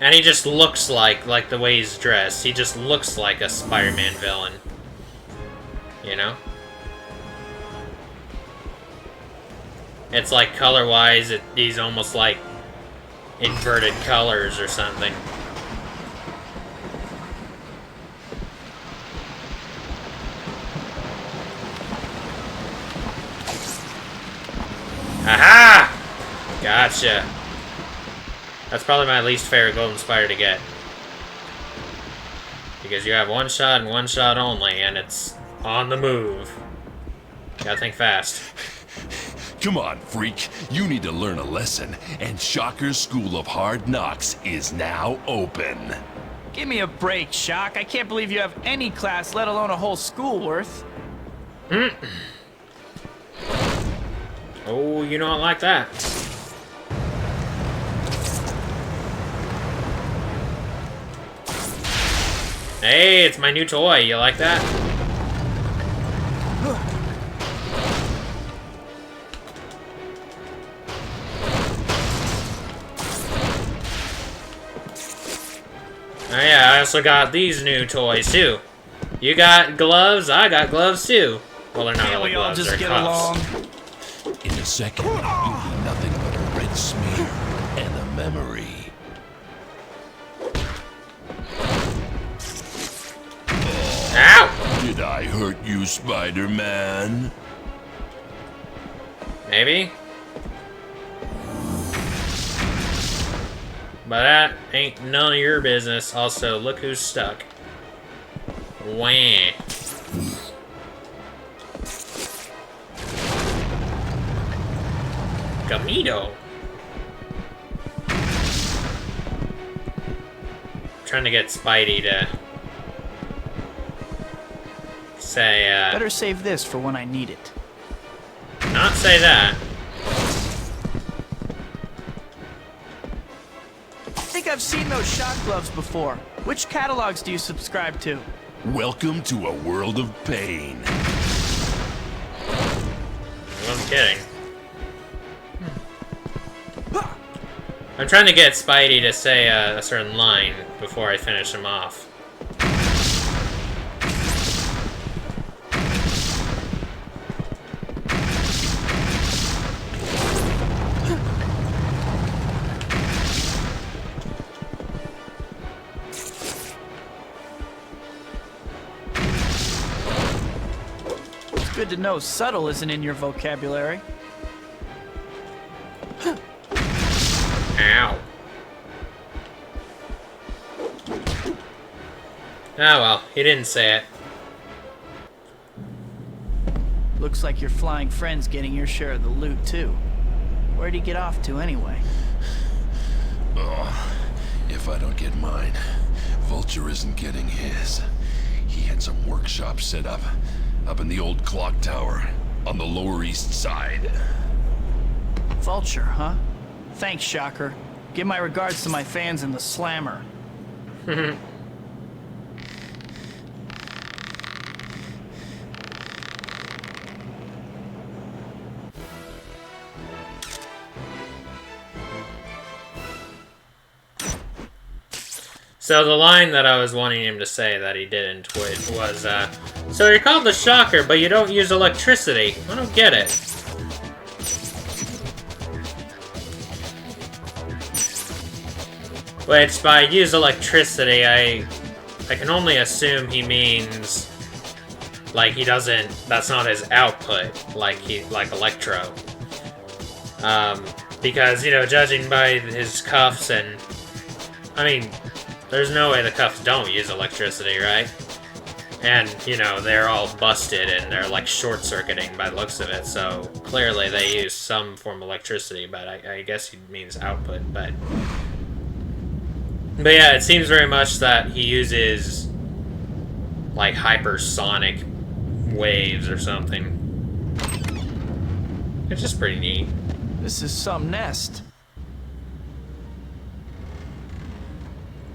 S1: And he just looks like the way he's dressed, he just looks like a Spider-Man villain. You know? It's like color-wise, he's almost like inverted colors or something. Aha! Gotcha. That's probably my least favorite Golden Spider to get. Because you have one shot and one shot only, and it's on the move. Gotta think fast.
S7: Come on, freak. You need to learn a lesson, and Shocker's School of Hard Knocks is now open.
S3: Give me a break, Shock. I can't believe you have any class, let alone a whole school worth.
S1: Oh, you don't like that. Hey, it's my new toy. You like that? Oh yeah, I also got these new toys too. You got gloves, I got gloves too. Well, they're not
S3: Can't
S1: really
S3: we all
S1: gloves,
S3: just
S1: they're
S3: get
S1: cuffs.
S3: along?
S7: In a second, you'll be nothing but a red smear and a memory.
S1: Ow!
S7: Did I hurt you, Spider-Man?
S1: Maybe? But that ain't none of your business. Also, look who's stuck. Wah. Gamito. Trying to get Spidey to say,
S3: Better save this for when I need it.
S1: not say that.
S3: I think I've seen those Shock gloves before. Which catalogs do you subscribe to?
S7: Welcome to a world of pain.
S1: I'm kidding. I'm trying to get Spidey to say a certain line before I finish him off.
S3: It's good to know subtle isn't in your vocabulary.
S1: Ow. Oh well, he didn't say it.
S3: Looks like your flying friend's getting your share of the loot, too. Where'd he get off to, anyway?
S7: Oh, if I don't get mine, Vulture isn't getting his. He had some workshop set up in the old clock tower on the Lower East Side.
S3: Vulture, huh? Thanks, Shocker. Give my regards to my fans in the Slammer.
S1: So the line that I was wanting him to say that he didn't was, so you're called the Shocker, but you don't use electricity. I don't get it. Which, by use electricity, I can only assume he means, like, he doesn't, that's not his output, like Electro. Because, you know, judging by his cuffs and, I mean, there's no way the cuffs don't use electricity, right? And, you know, they're all busted and they're, like, short-circuiting by the looks of it, so clearly they use some form of electricity, but I guess he means output, But yeah, it seems very much that he uses, like, hypersonic waves or something. It's just pretty neat.
S3: This is some nest.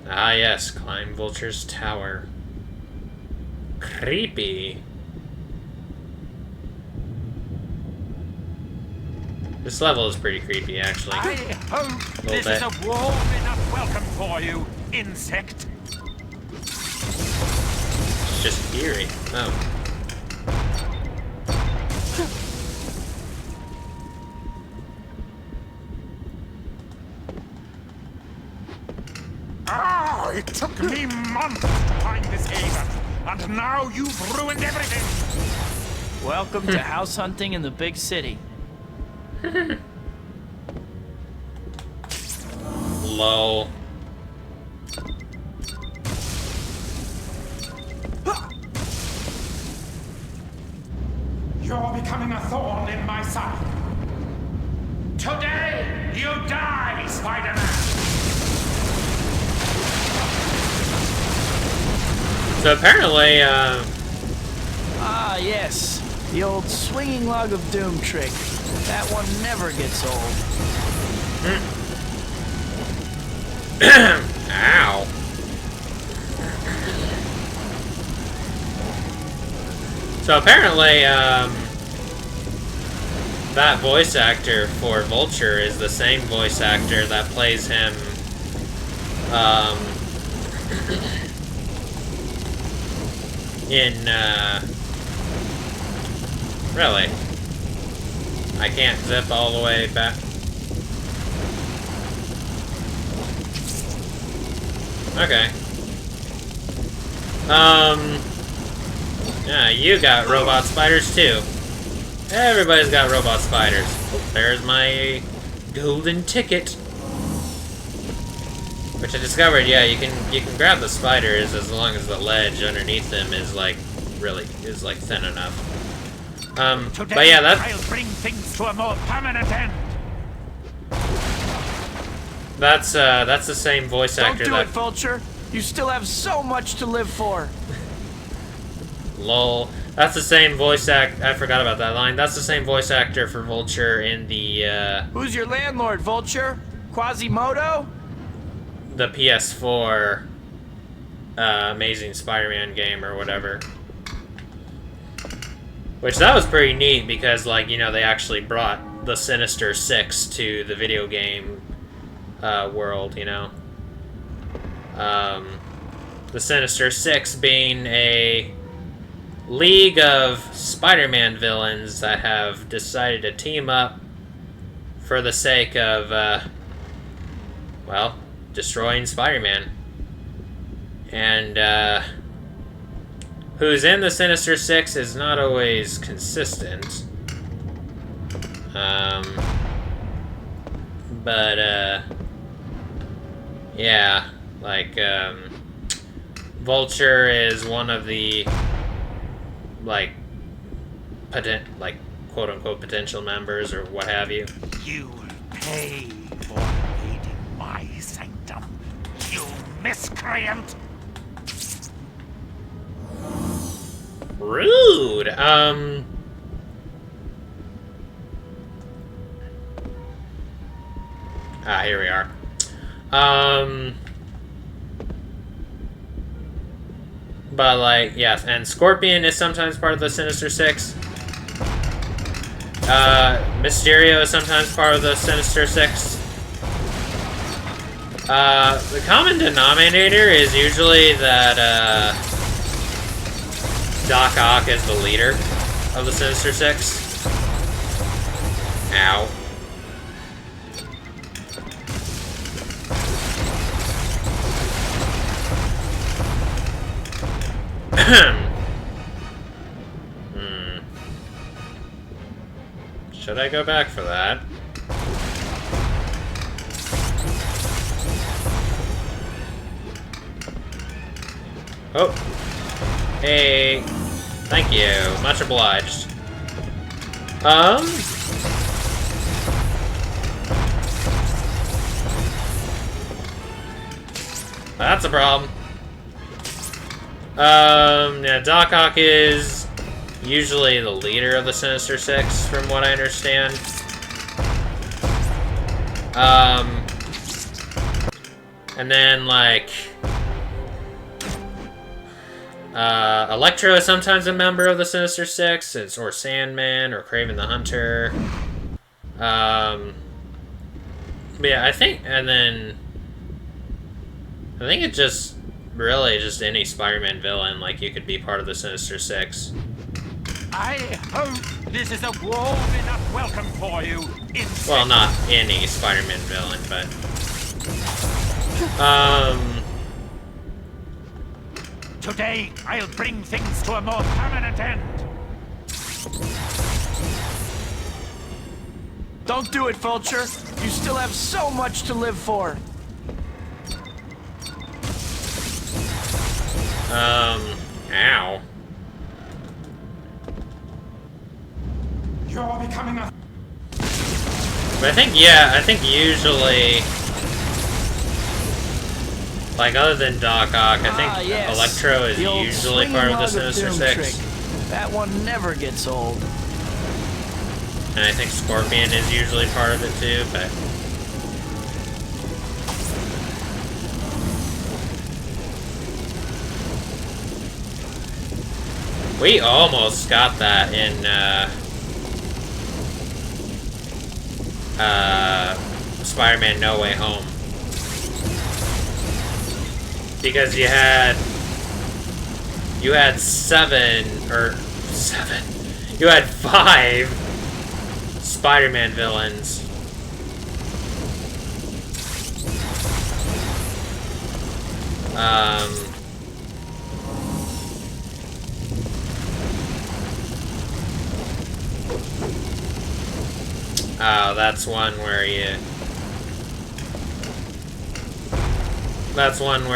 S1: Ah yes, climb Vulture's tower. Creepy. This level is pretty creepy, actually.
S9: I hope
S1: Little
S9: this
S1: bit.
S9: is a warm enough welcome for you, insect.
S1: It's just eerie. Oh.
S9: Oh, it took me months to find this haven, and now you've ruined everything.
S3: Welcome to house hunting in the big city.
S1: Lol.
S9: You're becoming a thorn in my side. Today, you die, Spider-Man.
S1: So apparently,
S3: Ah, yes. The old swinging log of doom trick. That one never gets old.
S1: ow. So apparently, that voice actor for Vulture is the same voice actor that plays him, in, really? I can't zip all the way back. Okay. Yeah, you got robot spiders too. Everybody's got robot spiders. Oh, there's my golden ticket. Which I discovered, yeah, you can grab the spiders as long as the ledge underneath them is like thin enough.
S9: Today,
S1: But yeah,
S9: I'll bring things to a more permanent end.
S1: that's the same voice actor
S3: Don't do
S1: that
S3: it, Vulture. You still have so much to live for.
S1: lol. That's the same voice act. I forgot about that line. That's the same voice actor for Vulture in the
S3: Who's your landlord, Vulture? Quasimodo?
S1: the PS4 Amazing Spider-Man game or whatever. Which that was pretty neat because, like, you know, they actually brought the Sinister Six to the video game world, you know. The Sinister Six being a league of Spider-Man villains that have decided to team up for the sake of, well, destroying Spider-Man. And, who's in the Sinister Six is not always consistent. Yeah, like, Vulture is one of the, like, quote-unquote potential members or what have you.
S9: You'll pay for invading my sanctum, you miscreant!
S1: Rude. Here we are. But, like, yes, and Scorpion is sometimes part of the Sinister Six. Mysterio is sometimes part of the Sinister Six. The common denominator is usually that, Doc Ock is the leader of the Sinister Six. Ow. Should I go back for that? Oh. Hey. Thank you. Much obliged. That's a problem. Yeah, Doc Ock is usually the leader of the Sinister Six, from what I understand. And then, like, Electro is sometimes a member of the Sinister Six, or Sandman, or Kraven the Hunter. But yeah, I think it's just really just any Spider-Man villain. Like, you could be part of the Sinister Six.
S10: I hope this is a warm enough welcome for you.
S1: Well, not any Spider-Man villain, but
S10: today I'll bring things to a more permanent end.
S3: Don't do it, Vulture. You still have so much to live for.
S1: Ow.
S10: You're becoming a...
S1: But I think usually, like, other than Doc Ock, I think
S3: yes.
S1: Electro is
S3: The old
S1: usually
S3: swinging
S1: part of the
S3: log
S1: Sinister
S3: doom
S1: Six.
S3: trick. That one never gets old.
S1: And I think Scorpion is usually part of it too, but... We almost got that in, Spider-Man No Way Home. Because you had 5 Spider-Man villains. Oh, that's one where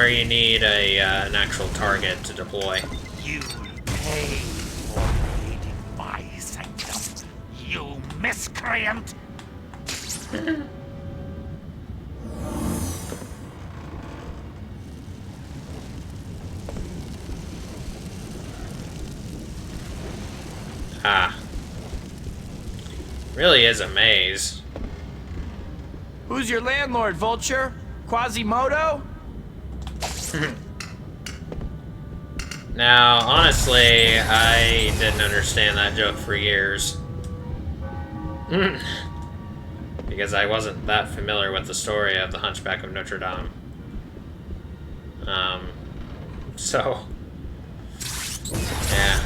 S1: you need an actual target to deploy.
S10: You'll pay for invading my sanctum, you miscreant!
S1: Ah. Really is a maze.
S3: Who's your landlord, Vulture? Quasimodo?
S1: Now, honestly, I didn't understand that joke for years. Because I wasn't that familiar with the story of the Hunchback of Notre Dame. So... yeah.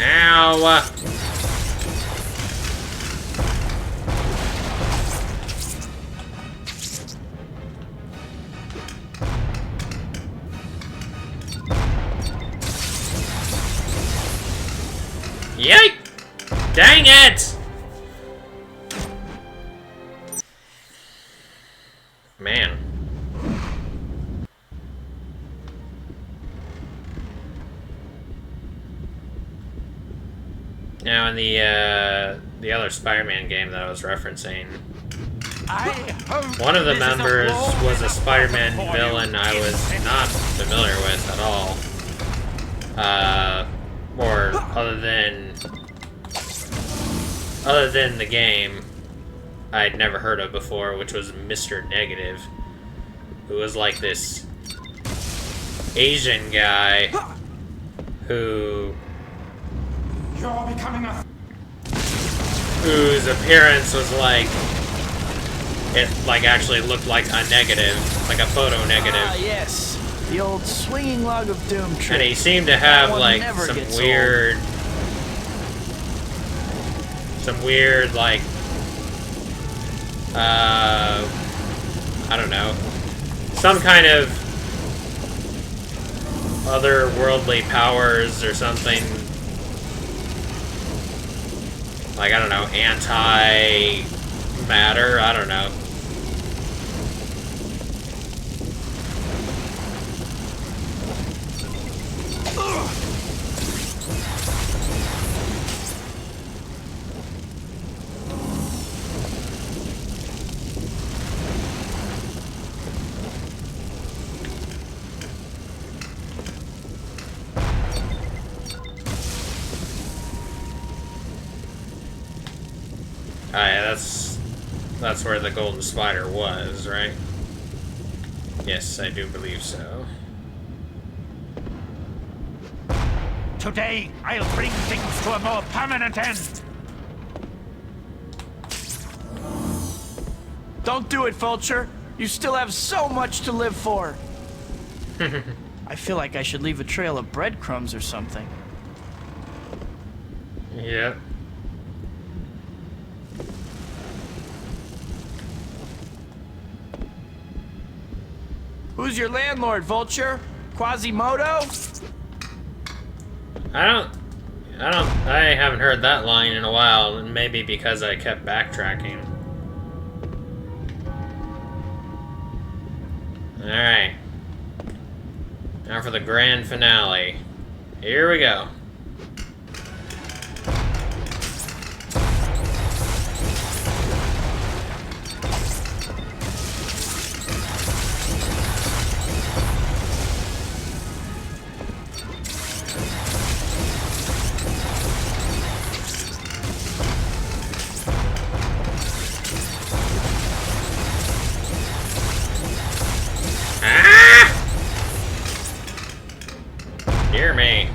S1: Ow! Yike! Dang it! Man. Now in the other Spider-Man game that I was referencing, one of the members was a Spider-Man villain I was not familiar with at all. Or other than the game, I'd never heard of before, which was Mr. Negative, who was like this Asian guy whose appearance was like, it like actually looked like a negative, like a photo negative.
S3: Ah, yes. The old swinging log of doom trick.
S1: And he seemed to have like some weird like I don't know, some kind of otherworldly powers or something. Like, I don't know, anti-matter? I don't know. yeah, that's where the golden spider was, right? Yes, I do believe so.
S10: Today, I'll bring things to a more permanent end.
S3: Don't do it, Vulture. You still have so much to live for. I feel like I should leave a trail of breadcrumbs or something.
S1: Yep.
S3: Who's your landlord, Vulture? Quasimodo?
S1: I haven't heard that line in a while, and maybe because I kept backtracking. Alright. Now for the grand finale. Here we go. Hear me.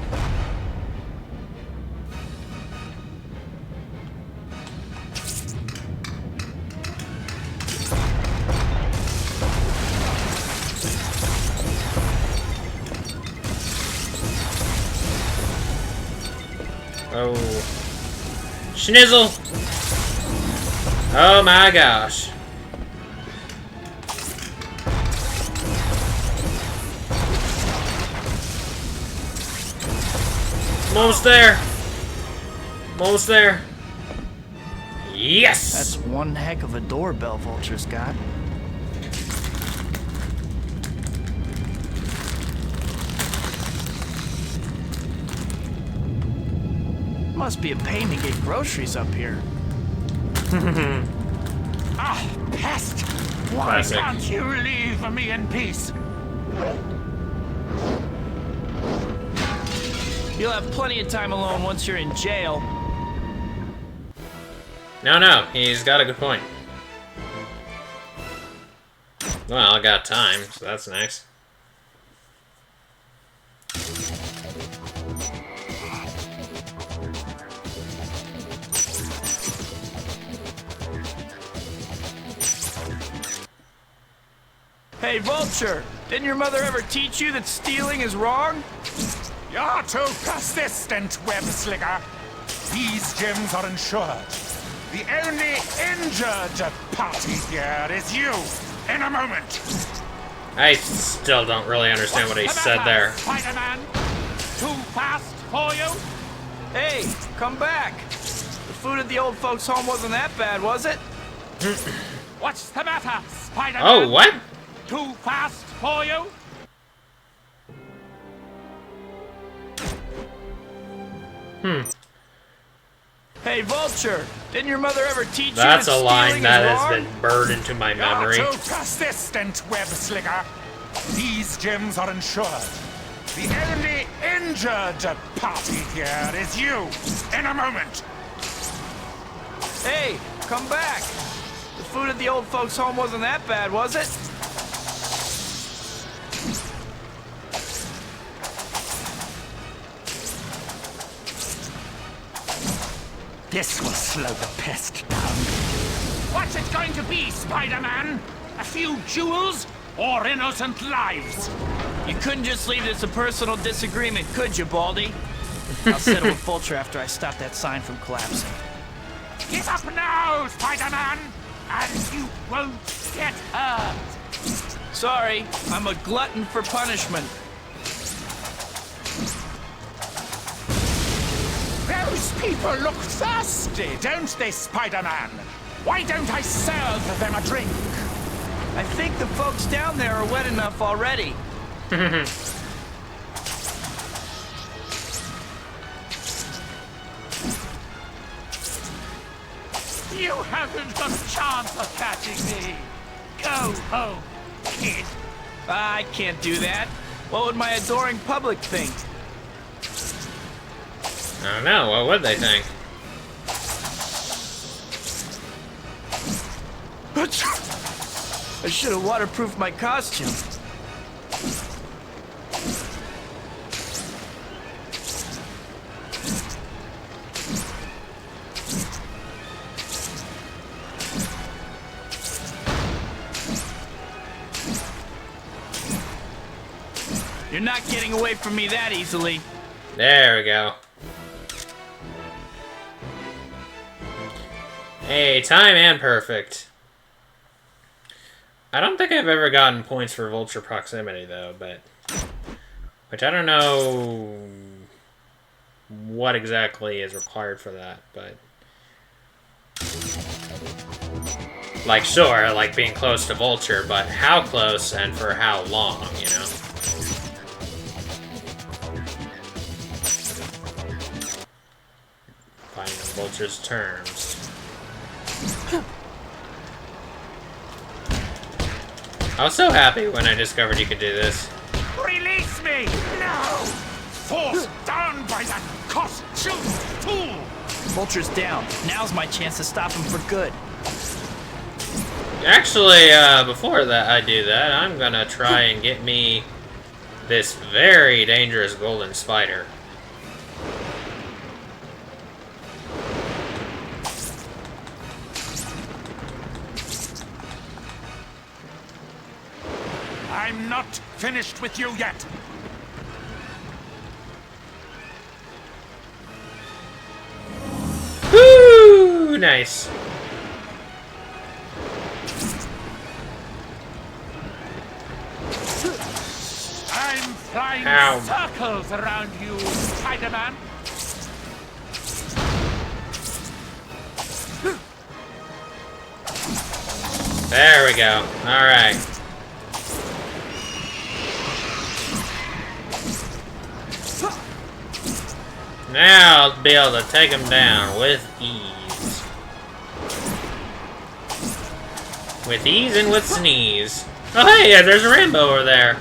S1: Oh. Schnizzle! Oh my gosh. Almost there. Almost there. Yes!
S3: That's one heck of a doorbell Vulture's got. Must be a pain to get groceries up here.
S10: Ah, pest! Why
S1: Classic.
S10: can't you leave me in peace?
S3: You'll have plenty of time alone once you're in jail.
S1: No, he's got a good point. Well, I got time, so that's nice.
S3: Hey, Vulture! Didn't your mother ever teach you that stealing is wrong?
S10: You're too persistent, web slinger. These gems are insured. The only injured party here is you. In a moment.
S1: I still don't really understand what he said there.
S10: Spider-Man? Too fast for you?
S3: Hey, come back! The food at the old folks' home wasn't that bad, was it?
S10: What's the matter, Spider-Man?
S1: Oh, what?
S10: Too fast for you?
S3: Hey, Vulture! Didn't your mother ever teach you
S1: That's
S3: that
S1: a line
S3: stealing
S1: that
S3: is
S1: has
S3: wrong?
S1: been burned into my memory.
S10: You're too persistent, web slinger. These gems are insured. The only injured party here is you. In a moment.
S3: Hey, come back! The food at the old folks' home wasn't that bad, was it?
S10: This will slow the pest down. What's it going to be, Spider-Man? A few jewels or innocent lives?
S3: You couldn't just leave this a personal disagreement, could you, Baldy? I'll settle with Vulture after I stop that sign from collapsing.
S10: Get up now, Spider-Man, and you won't get hurt.
S3: Sorry, I'm a glutton for punishment.
S10: Those people look thirsty, don't they, Spider-Man? Why don't I serve them a drink?
S3: I think the folks down there are wet enough already.
S10: You haven't got a chance of catching me. Go home, kid.
S3: I can't do that. What would my adoring public think?
S1: I don't know, what would they think?
S3: I should have waterproofed my costume. You're not getting away from me that easily.
S1: There we go. Hey, time and perfect. I don't think I've ever gotten points for Vulture proximity, though, but... Which I don't know what exactly is required for that, but... Like, sure, like being close to Vulture, but how close and for how long, you know? Finding Vulture's terms. I was so happy when I discovered you could do this.
S10: Release me! No! Forced down by that costume fool!
S3: Vulture's down. Now's my chance to stop him for good.
S1: Actually, before that I do that, I'm gonna try and get me this very dangerous golden spider.
S10: I'm not finished with you yet.
S1: Woo! Nice.
S10: I'm flying circles around you, Spider-Man.
S1: There we go. Alright. Now I'll be able to take him down with ease. With ease and with sneeze. Oh hey, yeah, there's a rainbow over there.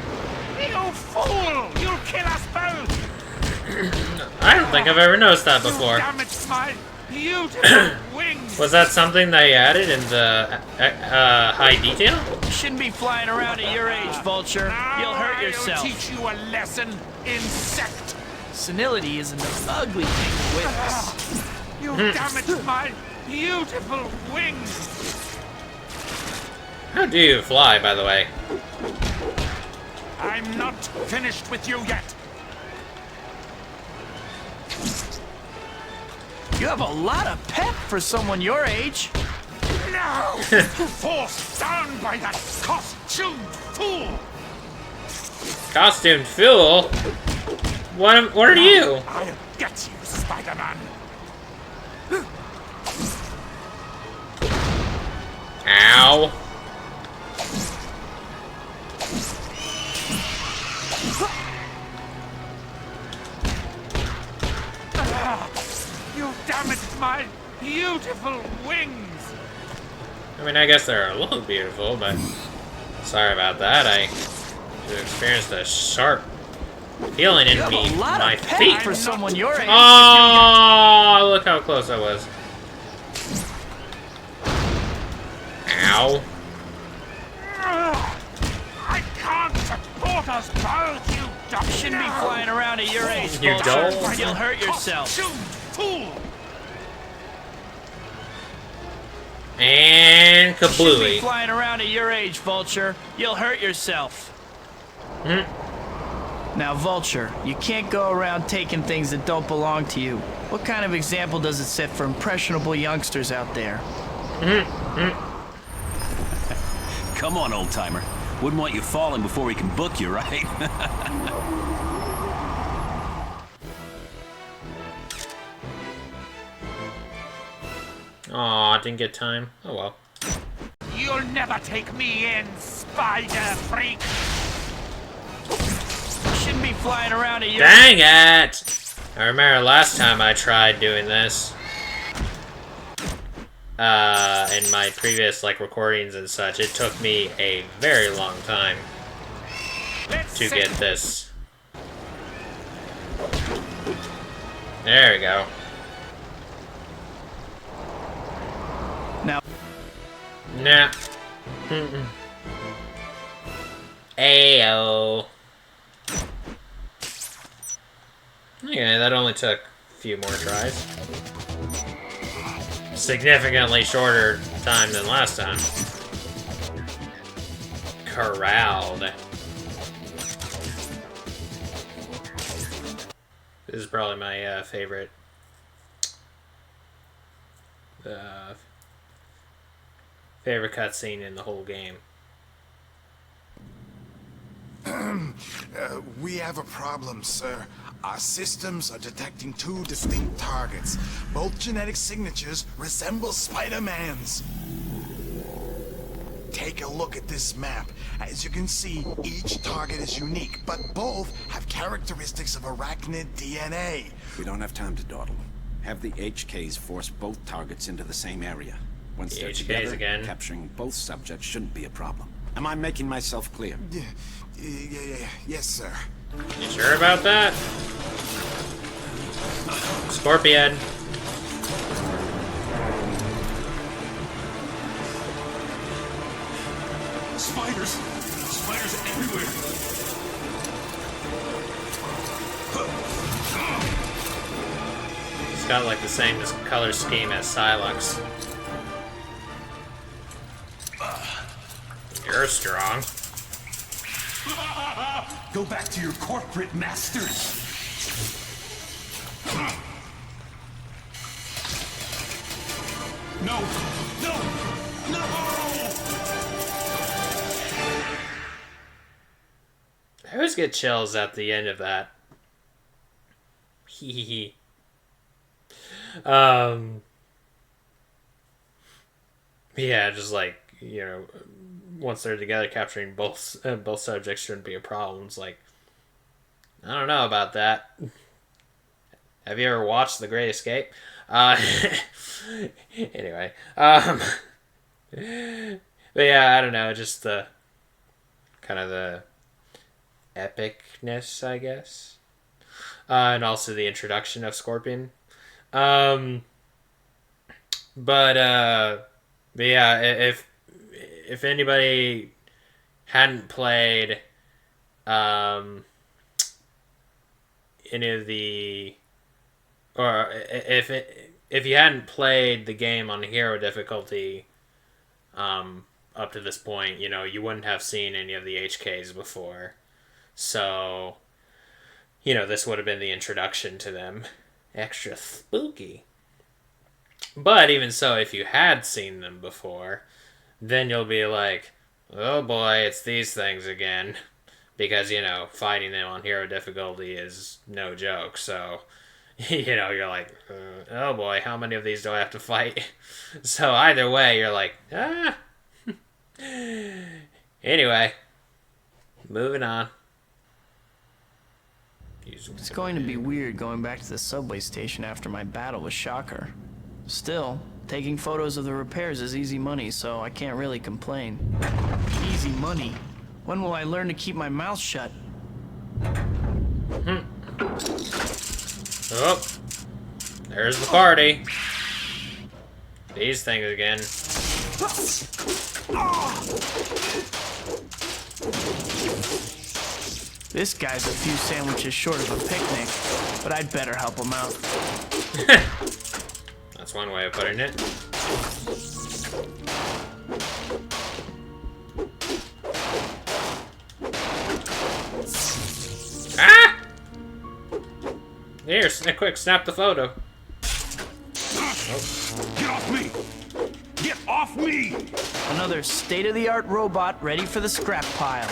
S10: You fool! You'll kill us both!
S1: I don't think I've ever noticed that before.
S10: Damage my beautiful wings!
S1: Was that something they added in the high detail?
S3: You shouldn't be flying around at your age, Vulture. You'll hurt yourself.
S10: I'll teach you a lesson, insect!
S3: Senility is an ugly thing to witness.
S10: You damaged my beautiful wings!
S1: How do you fly, by the way?
S10: I'm not finished with you yet.
S3: You have a lot of pep for someone your age.
S10: No! Forced down by that costume fool!
S1: Costume fool? What are you?
S10: I'll get you, Spider-Man.
S1: Ow.
S10: You damaged my beautiful wings.
S1: I mean, I guess they're a little beautiful, but sorry about that. I experienced a sharp feeling in my feet.
S3: For someone your age.
S1: Oh, look how close I was. Ow.
S10: I can't support us both, you dumb.
S3: You shouldn't be flying around at your age,
S1: You
S3: Vulture.
S1: don't?
S3: You'll hurt yourself.
S10: Fool.
S1: And
S3: You shouldn't be
S1: kablooey.
S3: flying around at your age, Vulture. You'll hurt yourself. Now, Vulture, you can't go around taking things that don't belong to you. What kind of example does it set for impressionable youngsters out there?
S8: Come on, old-timer. Wouldn't want you falling before we can book you, right?
S1: Aw, didn't get time. Oh well.
S10: You'll never take me in, spider freak.
S3: You shouldn't be flying around at your
S1: Dang it! I remember last time I tried doing this. In my previous recordings and such, it took me a very long time to get this. There we go.
S3: Now.
S1: Nah. Ayo. Okay, that only took a few more tries. Significantly shorter time than last time. Corralled. This is probably my favorite cutscene in the whole game.
S5: We have a problem, sir. Our systems are detecting two distinct targets. Both genetic signatures resemble Spider-Man's. Take a look at this map. As you can see, each target is unique, but both have characteristics of arachnid DNA.
S4: We don't have time to dawdle. Have the HKs force both targets into the same area. Once they're together, capturing both subjects shouldn't be a problem. Am I making myself clear?
S5: Yes, sir.
S1: You sure about that? Scorpion.
S9: Spiders! Spiders everywhere!
S1: It's got like the same color scheme as Silex. You're strong.
S9: Go back to your corporate masters! No! No! No!
S1: I always get chills at the end of that. Hee yeah, just like, you know, once they're together, capturing both subjects shouldn't be a problem. It's like, I don't know about that. Have you ever watched The Great Escape? Anyway, but yeah, I don't know, just the kind of the epicness, I guess, and also the introduction of Scorpion. But yeah, if anybody hadn't played any of the, or if you hadn't played the game on hero difficulty up to this point, you know, you wouldn't have seen any of the HKs before. So, you know, this would have been the introduction to them. Extra spooky. But even so, if you had seen them before, then you'll be like, oh boy, it's these things again. Because, you know, fighting them on hero difficulty is no joke. So, you know, you're like, oh boy, how many of these do I have to fight? So either way, you're like, ah. Anyway, moving on.
S3: It's going to be weird going back to the subway station after my battle with Shocker. Still, taking photos of the repairs is easy money, so I can't really complain. Easy money? When will I learn to keep my mouth shut?
S1: Oh, there's the party. These things again.
S3: This guy's a few sandwiches short of a picnic, but I'd better help him out.
S1: That's one way of putting it. Ah! Here, quick, snap the photo.
S9: Oh. Get off me! Get off me!
S3: Another state-of-the-art robot ready for the scrap pile.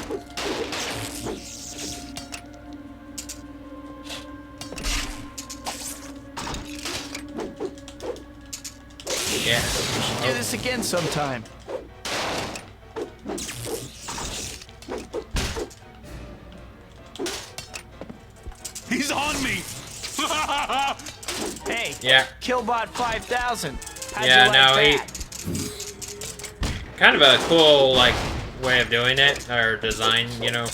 S1: Yeah.
S3: We should do this again sometime.
S9: He's on me!
S3: Hey,
S1: yeah.
S3: Killbot 5000. How'd
S1: yeah,
S3: you like
S1: no,
S3: that?
S1: Kind of a cool, like, way of doing it, or design, you know.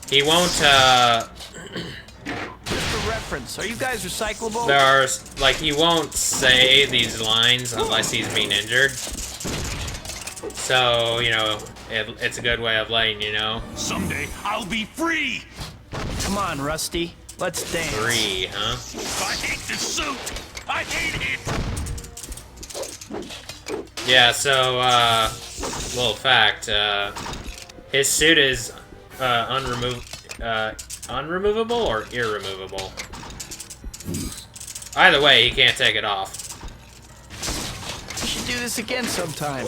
S1: He won't,
S3: Just for reference, are you guys recyclable?
S1: There's, like, he won't say these lines unless he's being injured. So, you know, it's a good way of letting you know.
S9: Someday I'll be free!
S3: Come on, Rusty. Let's dance.
S1: Free, huh?
S9: I hate this suit! I hate it!
S1: Yeah, so, little fact, his suit is, unremovable or irremovable? Either way, he can't take it off.
S3: We should do this again sometime.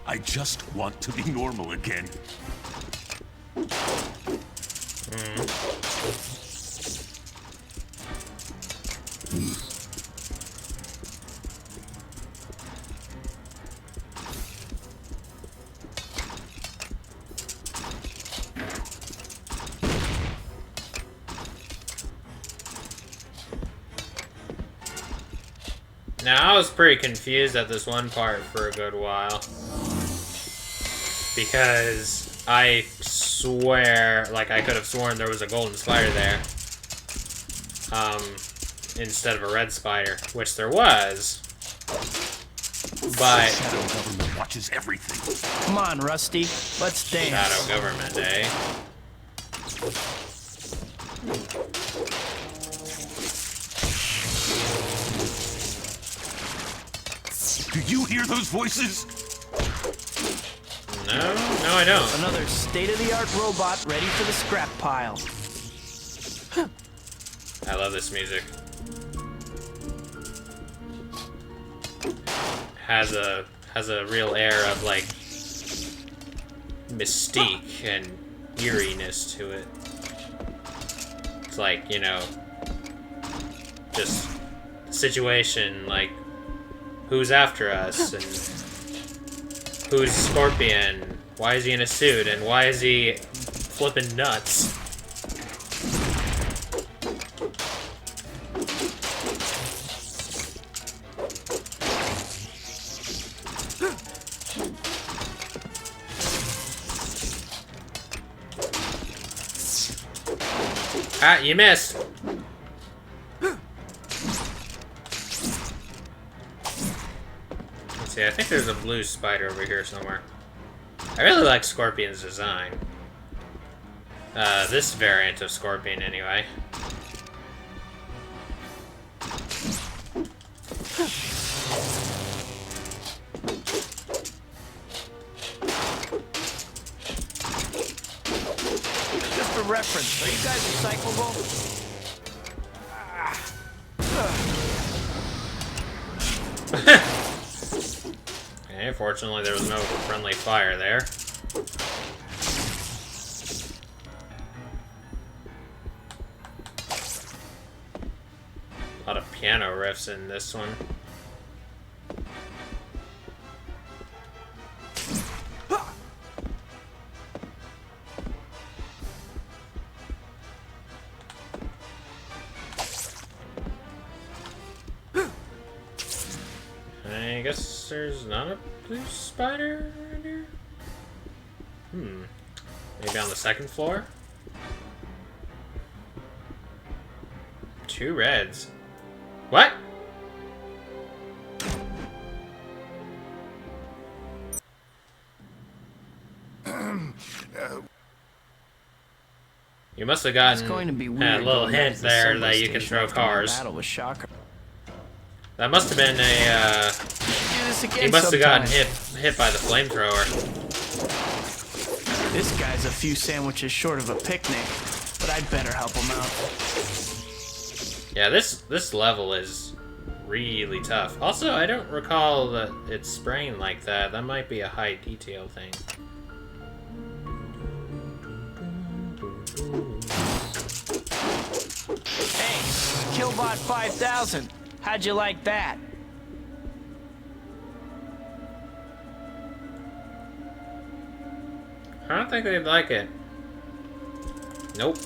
S9: I just want to be normal again.
S1: Now, I was pretty confused at this one part for a good while. Because I swear, like, I could have sworn there was a golden spider there. Instead of a red spider, which there was. But...
S9: Shadow government watches everything.
S3: Come on, Rusty. Let's dance.
S1: Shadow government, eh?
S9: Do you hear those voices?
S1: No, I don't.
S3: Another state-of-the-art robot ready for the scrap pile.
S1: I love this music. Has a real air of, like, mystique and eeriness to it. It's like, you know, just situation, like, who's after us, and who's Scorpion, why is he in a suit, and why is he flipping nuts? Ah, you missed! Let's see, I think there's a blue spider over here somewhere. I really like Scorpion's design. This variant of Scorpion, anyway.
S3: Just for reference, are you guys recyclable?
S1: Okay, fortunately there was no friendly fire there. A lot of piano riffs in this one. I guess there's not a blue spider right here? Maybe on the second floor? 2 reds. What? You must have gotten
S3: It's going to be
S1: a
S3: weird
S1: little
S3: going
S1: hint
S3: back to the
S1: there
S3: subway
S1: that you can
S3: station
S1: throw
S3: after my
S1: cars.
S3: battle with Shocker.
S1: That must have been a,
S3: Do this again
S1: he must have gotten
S3: sometime.
S1: hit by the flamethrower.
S3: This guy's a few sandwiches short of a picnic, but I'd better help him out.
S1: Yeah, this level is really tough. Also, I don't recall that it's spraying like that. That might be a high detail thing.
S3: Hey, Killbot 5000, how'd you like that?
S1: I don't think they'd like it. Nope.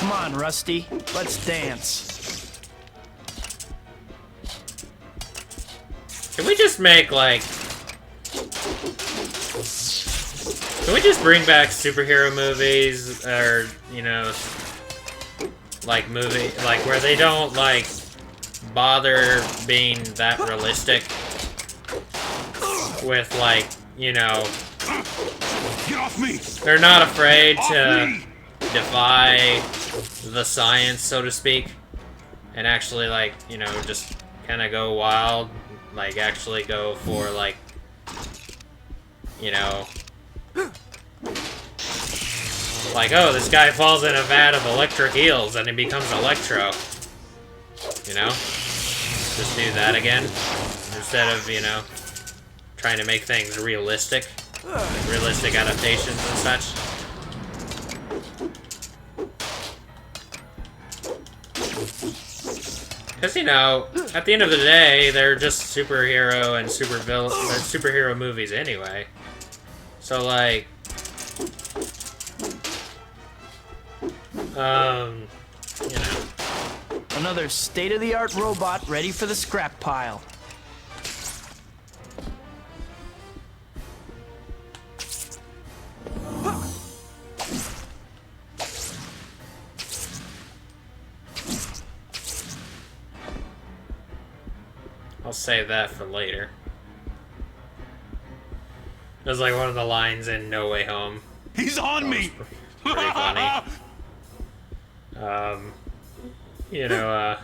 S3: Come on, Rusty. Let's dance.
S1: Can we just make, like... Can we just bring back superhero movies, or, you know, like where they don't, like, bother being that realistic with, like, you know...
S9: Get off me!
S1: They're not afraid to defy the science, so to speak, and actually, like, you know, just kind of go wild. Like, actually go for, like, you know, like, oh, this guy falls in a vat of electric eels and he becomes Electro. You know? Just do that again. Instead of, you know, trying to make things realistic. Like realistic adaptations and such. Because, you know, at the end of the day, they're just superhero and superhero movies anyway. So, like, you know.
S3: Another state-of-the-art robot ready for the scrap pile.
S1: I'll save that for later. It was like one of the lines in No Way Home.
S9: He's on me!
S1: Pretty funny. You know,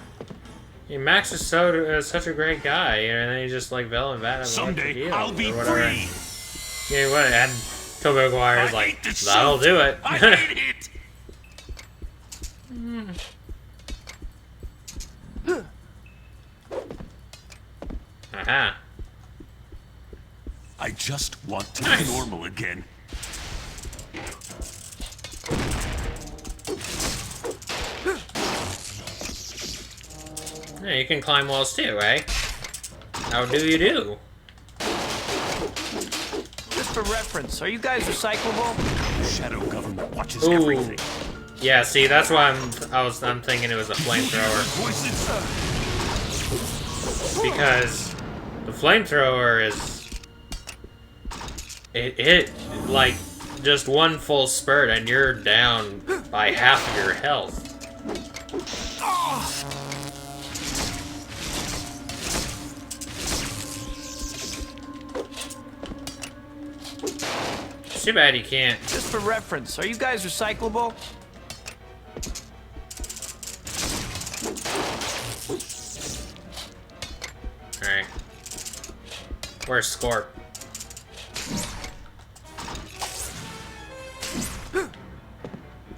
S1: Max is such a great guy, and then he's just like Bell and Vat.
S9: Someday I'll be free!
S1: Yeah, what? And Tobey Maguire's like, that'll do it.
S9: I hate it!
S1: Aha.
S9: I just want to
S1: Nice.
S9: be normal again.
S1: Yeah, you can climb walls too, eh? How do you do?
S3: Just for reference, are you guys recyclable?
S9: The shadow government watches
S1: Ooh.
S9: everything.
S1: Yeah, see, that's why I'm thinking it was a flamethrower.
S9: Voices.
S1: Because the flamethrower is it like just one full spurt and you're down by half of your health. It's too bad you can't.
S3: Just for reference, are you guys recyclable?
S1: Alright. Where's Scorp?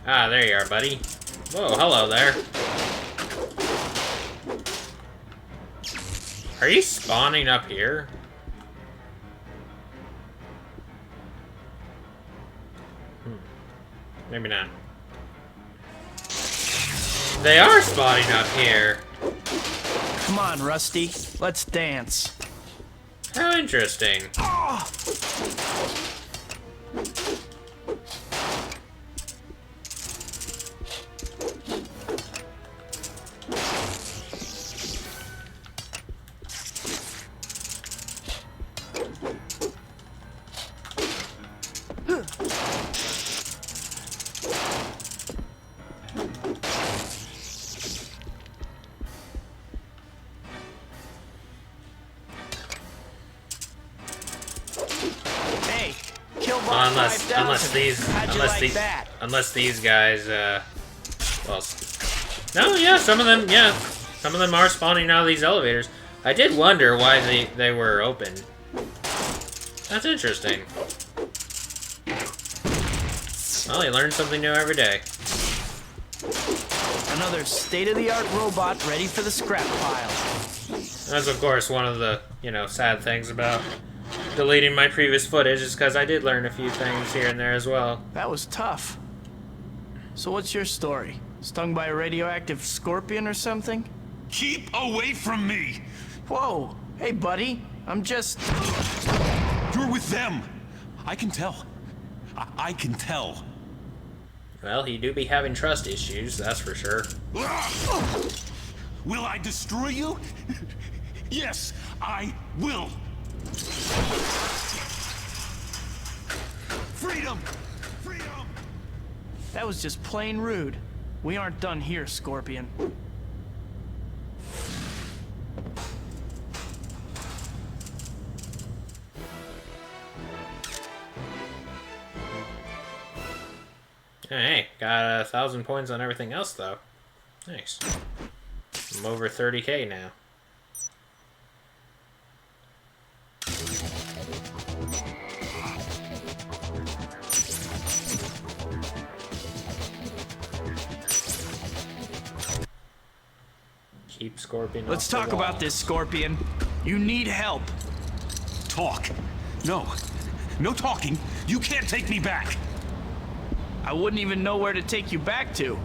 S1: Ah, there you are, buddy. Whoa, hello there. Are you spawning up here? Maybe not. They are spawning up here.
S3: Come on, Rusty. Let's dance.
S1: How interesting.
S3: Hey, kill boss 5000.
S1: Unless these guys, well, no, yeah, some of them are spawning out of these elevators. I did wonder why they were open. That's interesting. Well, you learn something new every day.
S3: Another state-of-the-art robot ready for the scrap pile.
S1: That's, of course, one of the, sad things about deleting my previous footage is because I did learn a few things here and there as well.
S3: That was tough. So what's your story? Stung by a radioactive scorpion or something?
S9: Keep away from me!
S3: Whoa! Hey, buddy. I'm just...
S9: You're with them! I can tell. I can tell.
S1: Well, he do be having trust issues, that's for sure.
S7: Will I destroy you? Yes, I will. Freedom! Freedom!
S3: That was just plain rude. We aren't done here, Scorpion.
S1: Hey, got 1,000 points on everything else, though. Nice. I'm over 30k now. Keep Scorpion.
S3: Let's talk about this, Scorpion. You need help.
S7: Talk. No. No talking. You can't take me back.
S3: I wouldn't even know where to take you back to.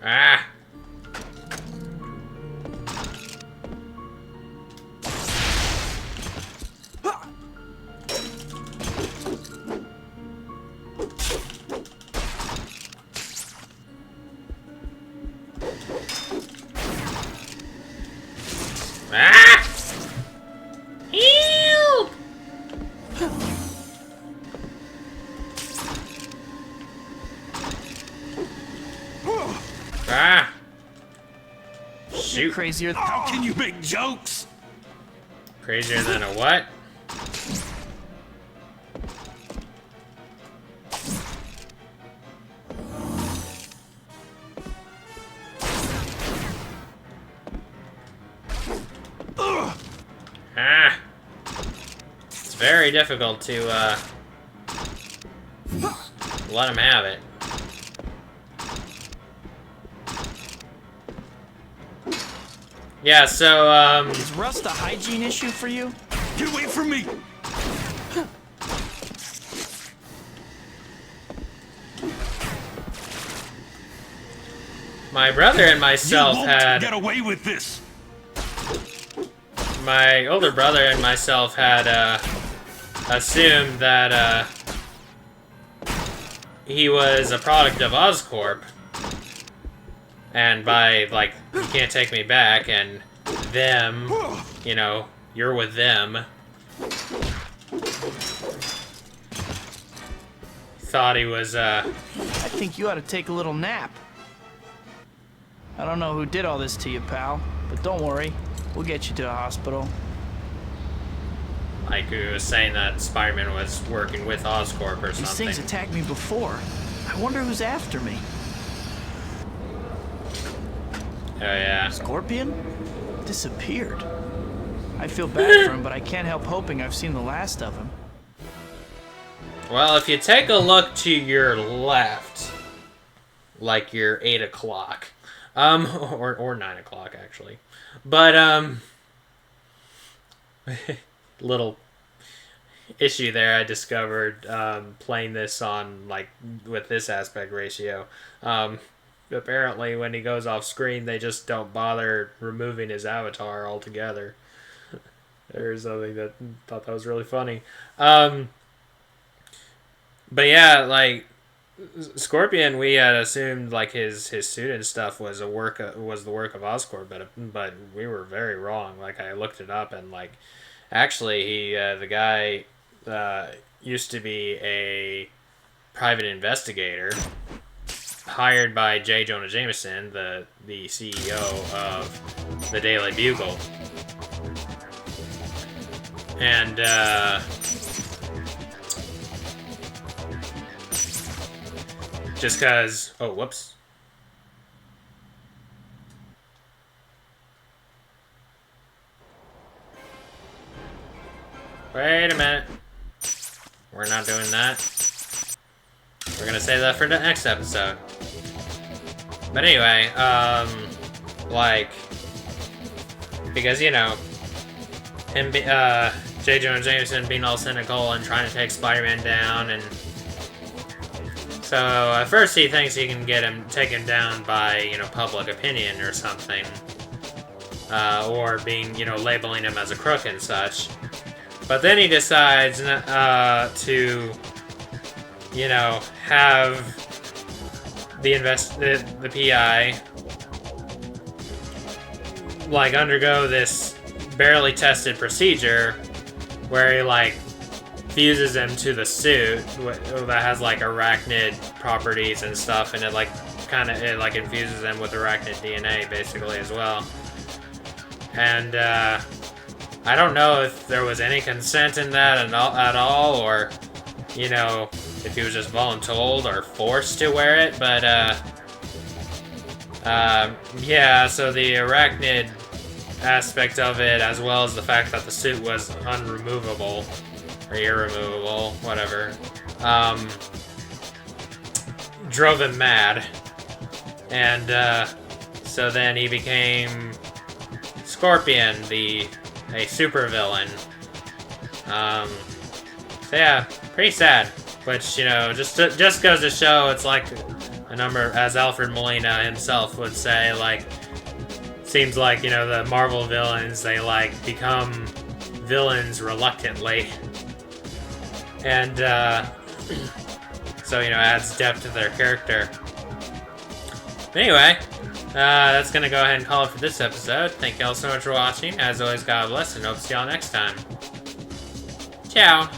S1: Ah! Ah! Help! Ah! Shoot.
S3: Crazier.
S7: How can you make jokes?
S1: Crazier than a what? Ah! It's very difficult to, let him have it. Yeah, so,
S3: Is rust a hygiene issue for you?
S7: Get away from me!
S1: my brother and myself
S7: you won't
S1: had...
S7: get away with this!
S1: My older brother and myself had, assumed that, he was a product of Oscorp. And by, like, you can't take me back, and them, you know, you're with them. Thought he was,
S3: I think you ought to take a little nap. I don't know who did all this to you, pal, but don't worry. We'll get you to a hospital.
S1: like, he was saying that Spider-Man was working with Oscorp or
S3: These
S1: something.
S3: things attacked me before. I wonder who's after me.
S1: Oh, yeah.
S3: Scorpion? Disappeared. I feel bad for him, but I can't help hoping I've seen the last of him.
S1: Well, if you take a look to your left, like your 8 o'clock, or 9 o'clock, actually. But, little issue there I discovered, playing this on, like, with this aspect ratio. Apparently, when he goes off screen, they just don't bother removing his avatar altogether. There's something that thought that was really funny. But yeah, like Scorpion, we had assumed like his suit and stuff was the work of Oscorp, but we were very wrong. Like I looked it up, and like actually he the guy used to be a private investigator hired by J. Jonah Jameson, the CEO of the Daily Bugle. And, just cause, oh, whoops. Wait a minute. We're not doing that. We're gonna save that for the next episode. But anyway, like, because, you know, him, J. Jonah Jameson being all cynical and trying to take Spider-Man down, and So at first he thinks he can get him taken down by, you know, public opinion or something. Or being, you know, labeling him as a crook and such. But then he decides to, you know, have the PI like undergo this barely tested procedure where he like fuses him to the suit that has like arachnid properties and stuff, and it like it infuses him with arachnid DNA basically as well. And I don't know if there was any consent in that at all, or, you know, if he was just voluntold or forced to wear it, but, yeah, so the arachnid aspect of it, as well as the fact that the suit was unremovable, or irremovable, whatever, drove him mad. And, so then he became Scorpion, a supervillain. So yeah, pretty sad. Which, you know, just goes to show it's like a number, as Alfred Molina himself would say, like, seems like, you know, the Marvel villains, they like become villains reluctantly. And so, you know, adds depth to their character. But anyway, that's gonna go ahead and call it for this episode. Thank you all so much for watching. As always, God bless, and hope to see y'all next time. Ciao!